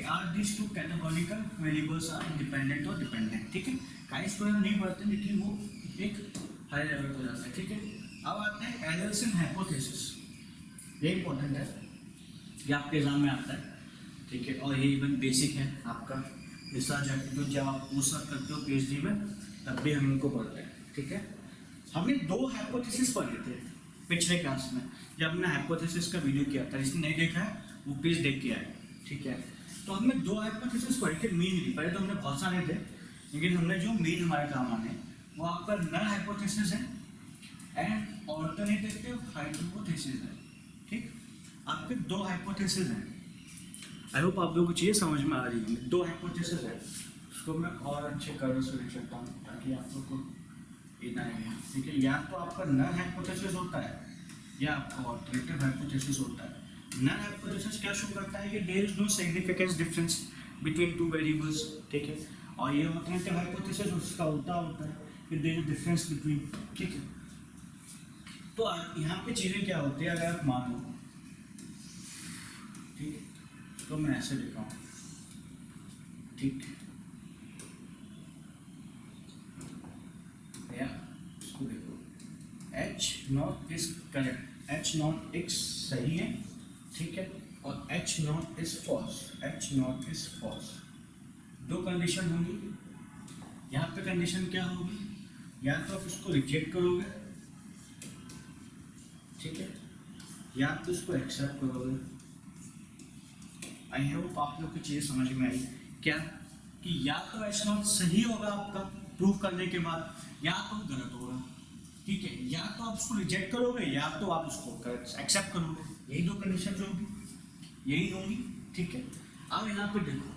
are this two categorical variables are independent और डिपेंडेंट, ठीक है। काई स्क्वायर नहीं पढ़ते लेकिन वो एक हाई लेवल पर जाता है, ठीक है। अब आते हैं एनालिसिस एंड हाइपोथेसिस, ये इंपॉर्टेंट है, ये आपके एग्जाम में आता है, ठीक है। और ये इवन बेसिक है आपका रिसर्च एप्टीट्यूड, जब आप पूछ करते हो पीएचडी में तब भी हम इनको पढ़ते हैं, ठीक है। हमने 2 हाइपोथेसिस पढ़े थे पिछले क्लास में, जब हमने हाइपोथेसिस का वीडियो किया था, जिसने नहीं देखा है वो प्लीज देख के आए, ठीक है। तो हमने 2 हाइपोथेसिस पढ़े थे मीन की, पहले तो हमने बहुत सारे थे, लेकिन हमने जो मीन हमारे काम आने वो आपका नल हाइपोथेसिस है एंड ऑल्टरनेटिव हाइपोथेसिस है, ठीक। आपके 2 हाइपोथेसिस हैं, आई होप आप लोगों को चीज़ें समझ में आ रही होंगी। दो हाइपोथेसिस है, उसको मैं और अच्छे कलर से लिख सकता हूँ ताकि आप लोग को इतना आएगा। ठीक है, या तो आपका नल हाइपोथेसिस होता है या आपका ऑल्टरनेटिव हाइपोथेसिस होता है। नल हाइपोथेसिस क्या शो करता है कि there is no significance difference between two variables, ठीक है। और ये ऑल्टरनेटिव हाइपोथेसिस उसका उल्टा होता है कि देयर इज डिफरेंस बिटवीन, ठीक है। तो यहाँ पे चीज़ें क्या होती है, अगर आप मानो, ठीक है, तो मैं ऐसे लिखा हूँ, ठीक, या इसको देखो, H not is correct, H not X सही है, ठीक है, और H not is false, H not is false. दो कंडीशन होंगी। यहाँ पे कंडीशन क्या होगी, या तो आप इसको रिजेक्ट करोगे, ठीक है, या तो इसको एक्सेप्ट करोगे। आई होप आप लोग की चीज़ समझ में आई क्या, कि या तो एच नॉट सही होगा आपका प्रूफ करने के बाद, या तो गलत होगा, ठीक है। या तो आप उसको रिजेक्ट करोगे या तो आप उसको एक्सेप्ट करोगे, यही दो कंडीशन जो होगी, यही होंगी, ठीक है। अब यहाँ पे देखो,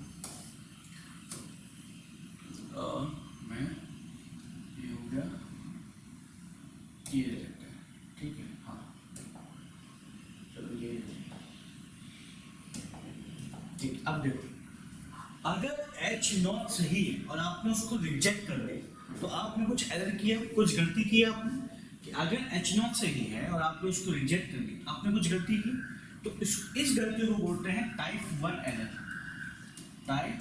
मैं ये हो गया, ये रिजेक्ट है, ठीक है, हाँ, चलो ये ठीक। अब देखो, अगर एच नॉट सही है और आपने उसको रिजेक्ट कर दिया तो आपने कुछ एरर किया, कुछ गलती की आपने, कि अगर एच नॉट सही है और आपने उसको रिजेक्ट कर दिया, आपने कुछ गलती की, तो इस गलती को बोलते हैं टाइप 1 एरर, टाइप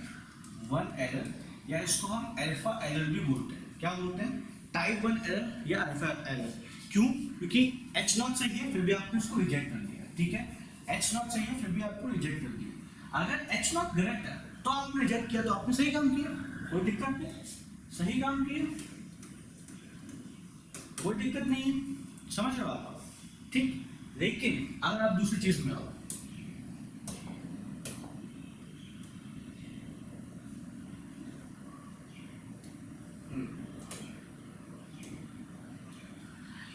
1 एरर, या इसको हम अल्फा एरर भी बोलते हैं। क्या बोलते हैं, टाइप 1 एरर या अल्फा एरर। क्यों, क्योंकि एच नॉट सही है फिर भी आपने उसको रिजेक्ट कर दिया, ठीक है, एच नॉट सही है फिर भी आपको रिजेक्ट कर दिया। अगर एच नॉट गलत है तो आपने रिजेक्ट किया तो आपने सही काम किया, कोई दिक्कत नहीं, सही काम किया, कोई दिक्कत नहीं है, समझ रहे हो आप, ठीक। लेकिन अगर आप दूसरी चीज में आओ,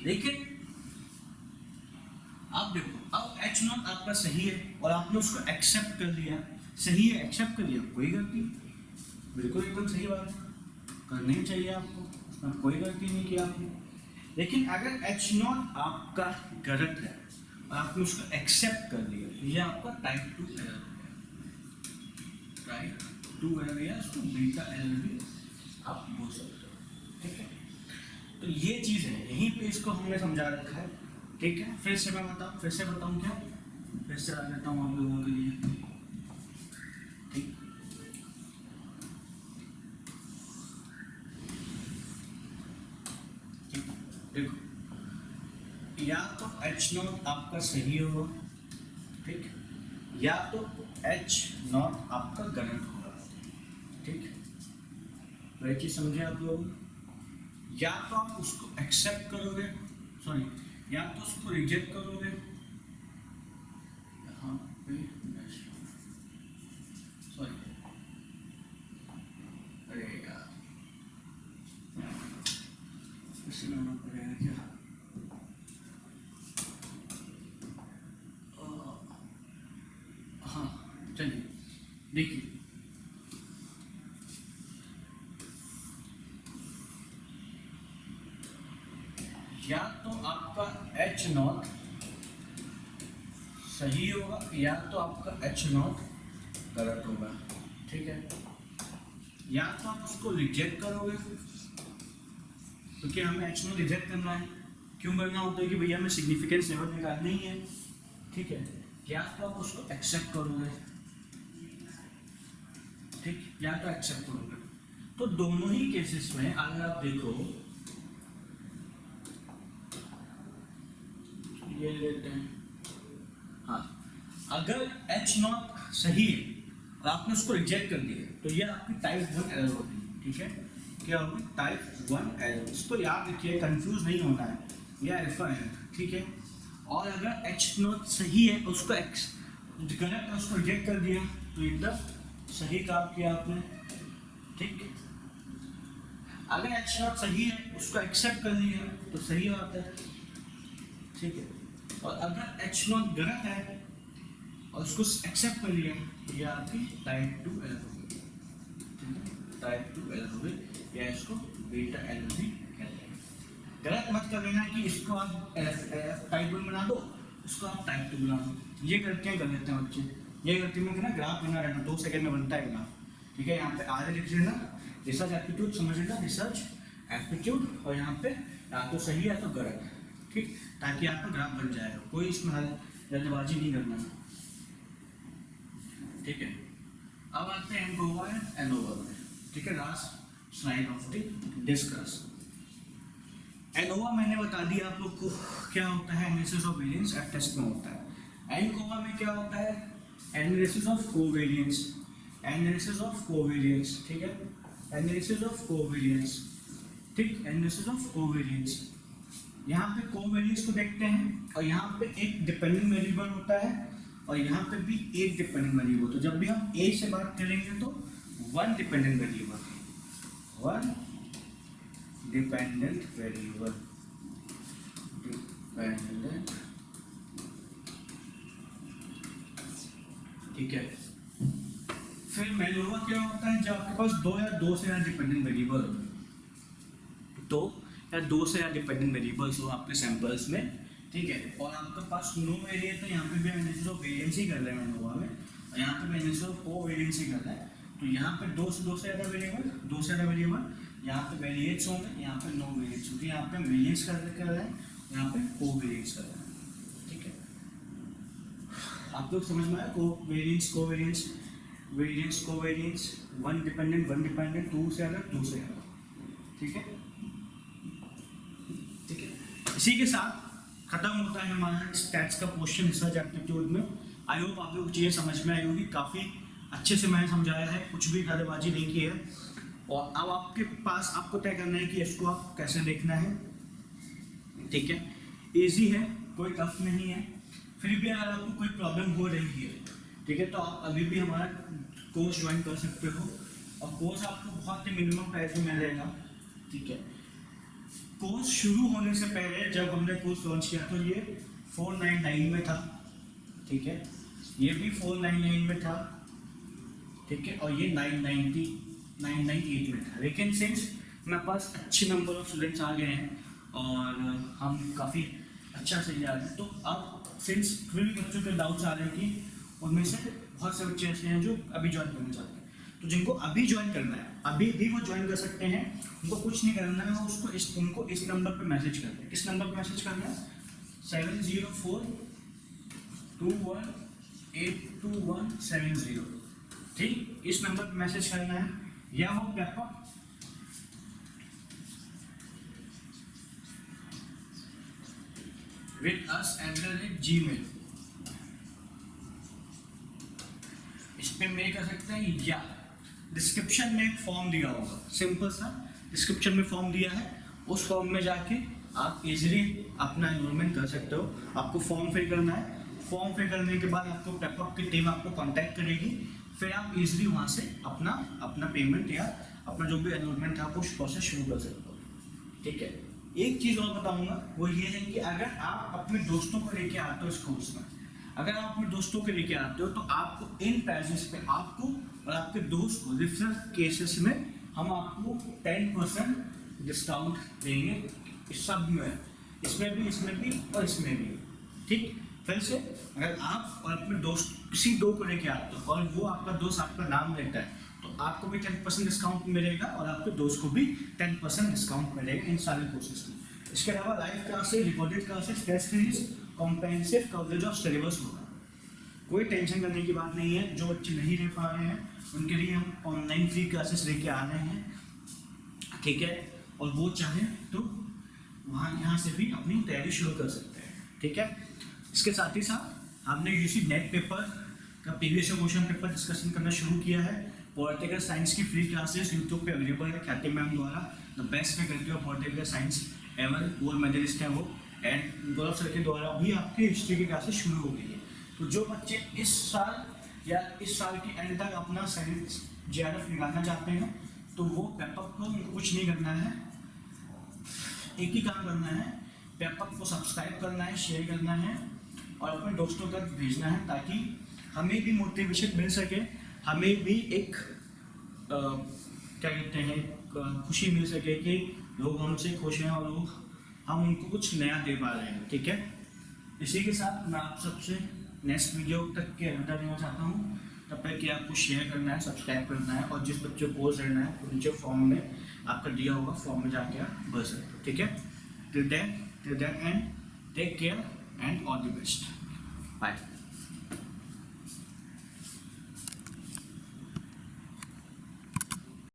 लेकिन आप देखो, अब एच नॉट आपका सही है और आपने उसको एक्सेप्ट कर लिया, सही है, एक्सेप्ट कर लिया, कोई गलती, बिल्कुल एकदम सही बात है, करनी ही चाहिए आपको, उसमें कोई गलती नहीं की आपने। लेकिन अगर एच नॉट आपका गलत है और आपने उसको एक्सेप्ट कर लिया, तो ये आपका टाइप 2 एरर हो गया, टाइप 2 एरर, या उसको बीटा एरर भी आप बोल सकते हो, ठीक है। तो ये चीज़ है, यहीं पे इसको हमने समझा रखा है, ठीक है। फिर से मैं बताऊँ, फिर से बताऊँ क्या, फिर से आ जाता हूँ आप लोगों के लिए, ठीक। देखो, या तो एच नॉट आपका सही होगा, ठीक, या तो एच नॉट आपका गलत होगा, ठीक। वही चीज समझे आप लोग, या तो आप उसको एक्सेप्ट करोगे, सॉरी, या तो उसको रिजेक्ट करोगे, यहाँ पे सॉरी, अरे यार इसे लाना पड़ेगा क्या, हाँ चलिए देखिए, या तो आपका एच नॉट सही होगा या तो आपका एच नॉट गलत होगा, ठीक है। या तो आप उसको रिजेक्ट करोगे, क्योंकि हमें एच नॉट रिजेक्ट करना है, क्यों करना होता है कि भैया हमें सिग्निफिकेंस लेवल निकालना ही है, ठीक है। या तो आप उसको एक्सेप्ट करोगे, ठीक, या तो एक्सेप्ट करोगे। तो दोनों ही केसेस में अगर आप देखो, ये लेते हैं, हाँ, अगर एच नॉट सही है और आपने उसको रिजेक्ट कर दिया तो ये आपकी टाइप 1 एरर होगी, ठीक है। क्या होगी, टाइप 1 एरर, इसको याद रखिए, कंफ्यूज नहीं होना है, यह अल्फा एरर, ठीक है। और अगर एच नॉट सही है उसको गलत है, उसको रिजेक्ट कर दिया तो एकदम सही काम किया आपने, ठीक। अगर एच नॉट सही है उसको एक्सेप्ट कर लिया तो सही बात है, ठीक है। और अगर एच नॉट गलत है और उसको एक्सेप्ट कर लिया, ये आपकी टाइप 2 एरर हो गई, टाइप 2 एरर हो गई, या इसको बीटा एरर भी कहते हैं। गलत मत कर लेना कि इसको आप टाइप 1 बना दो, इसको आप टाइप 2 बना दो, ये गलतियाँ कर लेते हैं बच्चे। ये गलती में ना ग्राफ बना रहना, 2 सेकंड में बनता है ग्राफ, ठीक है। यहाँ पे आगे लिख लेना रिसर्च एप्टीट्यूड, समझ लेना रिसर्च एप्टीट्यूड, और यहाँ पे या तो सही है तो गलत, ठीक, ताकि आपका ग्राफ बन जाएगा। कोई इसमें जल्दबाजी नहीं करना, ठीक है। अब आते हैं एनोवा में, ठीक है, last slide of the discuss. ANOVA मैंने बता दिया आप लोग को क्या होता है, analysis of variance F test में होता है। एनोवा में क्या होता है, analysis of covariance, analysis of covariance, ठीक है, एनालिसिस ऑफ कोवेरिएंस, ठीक, एनालिसिस ऑफ कोवेरिएंस। यहाँ पे कोवेरिएंस को देखते हैं, और यहाँ पे एक डिपेंडेंट वेरिएबल होता है, और यहाँ पे भी एक डिपेंडेंट वेरिएबल। तो जब भी हम ए से बात करेंगे तो one dependent variable, one dependent variable, dependent, ठीक है। फिर मेनोवा क्या होता है, जब आपके पास दो या दो से ज्यादा डिपेंडेंट वेरिएबल, दो या दो से ज्यादा डिपेंडेंट वेरिएबल्स हो आपके सैंपल्स में, ठीक है, और आपके पास नो वेरिएंट, तो यहाँ पे भी एनालिसिस ऑफ वेरिएंस ही कर रहे हैं मेनोवा में, और यहाँ पे एनालिसिस ऑफ कोवेरिएंस ही कर रहा है। तो यहाँ पे दो से ज्यादा वेरिएबल, दो से ज्यादा वेरिएबल, यहाँ पे वेरिएंट्स होंगे, यहाँ पे नो वेरिएंट्स होंगे, यहाँ पे वेरिएंस कर रहे हैं, यहाँ पे कोवेरिएंस कर रहे हैं, ठीक है। आप लोग समझ में आया, covariance covariance, variance covariance, one dependent, two से अलग, टू से अलग, ठीक है, ठीक है। इसी के साथ खत्म होता है हमारा स्टैट्स का क्वेश्चन रिसर्च एप्टीट्यूड में। आई होप आप लोग को चीज़ें समझ में आई होगी, काफ़ी अच्छे से मैंने समझाया है, कुछ भी गलतबाजी नहीं की है। और अब आपके पास आपको तय करना है कि इसको आप कैसे देखना है, ठीक है। इजी है, कोई टफ नहीं है। फिर भी अगर आपको कोई प्रॉब्लम हो रही है, ठीक है, तो आप अभी भी हमारा कोर्स ज्वाइन कर सकते हो, और कोर्स आपको बहुत ही मिनिमम प्राइस में मिलेगा, ठीक है। कोर्स शुरू होने से पहले जब हमने कोर्स लॉन्च किया तो ये 499 में था, ठीक है, ये भी 499 में था, ठीक है, और ये 998 में था। लेकिन सिंस हमारे पास अच्छे नंबर ऑफ स्टूडेंट्स आ गए हैं और हम काफ़ी अच्छा से जा रहे हैं, तो अब सिंस फिर भी बच्चों के डाउट्स आ रहे हैं कि उनमें से बहुत से बच्चे ऐसे हैं जो अभी ज्वाइन करना चाहते हैं, तो जिनको अभी ज्वाइन करना है अभी भी वो ज्वाइन कर सकते हैं, उनको कुछ नहीं करना है, उसको उनको इस नंबर पे मैसेज करना है। किस नंबर पे मैसेज करना है, 7042182170, ठीक, इस नंबर पे मैसेज करना है, या वो पेपर @gmail इस पे मेल कर सकते हैं, या डिस्क्रिप्शन में एक फॉर्म दिया होगा, सिंपल सा डिस्क्रिप्शन में फॉर्म दिया है, उस फॉर्म में जाके आप इजीली अपना एनरोलमेंट कर सकते हो। आपको फॉर्म फिल करना है, फॉर्म फिल करने के बाद आपको पेपअप की टीम आपको कांटेक्ट करेगी, फिर आप इजीली वहाँ से अपना पेमेंट या अपना जो भी एनरोलमेंट है आप उस प्रोसेस शुरू कर सकते हो, ठीक है। एक चीज़ और बताऊँगा, वो ये है कि अगर आप अपने दोस्तों को लेके आते हो इस कोर्स में, अगर आप अपने दोस्तों को लेके आते हो तो आपको इन प्राइसेस पे आपको और आपके दोस्त को डिफरेंट केसेस में हम आपको 10% डिस्काउंट देंगे, इस सब में, इसमें भी और इसमें भी, ठीक। फिर से अगर आप और अपने दोस्त किसी दो को लेके आते हो और वो आपका दोस्त आपका नाम लेता है तो आपको भी 10% डिस्काउंट मिलेगा और आपके दोस्त को भी 10% डिस्काउंट मिलेगा इन सारे कोर्सेज में। इसके अलावा live classes, recorded classes, test series, comprehensive coverage of syllabus होगा। कोई टेंशन करने की बात नहीं है, जो बच्चे नहीं ले पा रहे हैं उनके लिए हम ऑनलाइन फ्री क्लासेस लेके आ रहे हैं, ठीक है, और वो चाहें तो वहाँ यहाँ से भी अपनी तैयारी शुरू कर सकते हैं, ठीक है। इसके साथ ही साथ हमने यूसी नेट पेपर का प्रीवियस क्वेश्चन पेपर डिस्कशन करना शुरू किया है। पॉलिटिकल साइंस की फ्री क्लासेस यूट्यूब पे अवेलेबल है, ख्याति मैम द्वारा द बेस्ट में करती हो पॉलिटिकल साइंस, एवं गोल्ड मेडलिस्ट है वो, एंड गौरव सर के द्वारा भी आपकी हिस्ट्री की क्लासेस शुरू हो गई है। तो जो बच्चे इस साल की एंड तक अपना साइंस JRF निकालना चाहते हैं तो वो पेपर को कुछ नहीं करना है, एक ही काम करना है, पेपर को सब्सक्राइब करना है, शेयर करना है और अपने दोस्तों तक भेजना है, ताकि हमें भी मोटिवेशन मिल सके, हमें भी एक क्या कहते हैं खुशी मिल सके कि लोग हमसे खुश हैं और लोग हम उनको कुछ नया दे पा रहे हैं। ठीक है, इसी के साथ मैं आप सबसे नेक्स्ट वीडियो तक के अलविदा देना चाहता हूँ। तब तक कि आपको शेयर करना है, सब्सक्राइब करना है, और जिस बच्चे को पोस्ट करना है तो नीचे फॉर्म में आपका दिया होगा, फॉर्म में जाके आप भर सकते हो। ठीक है, till then and take care and all the best, bye.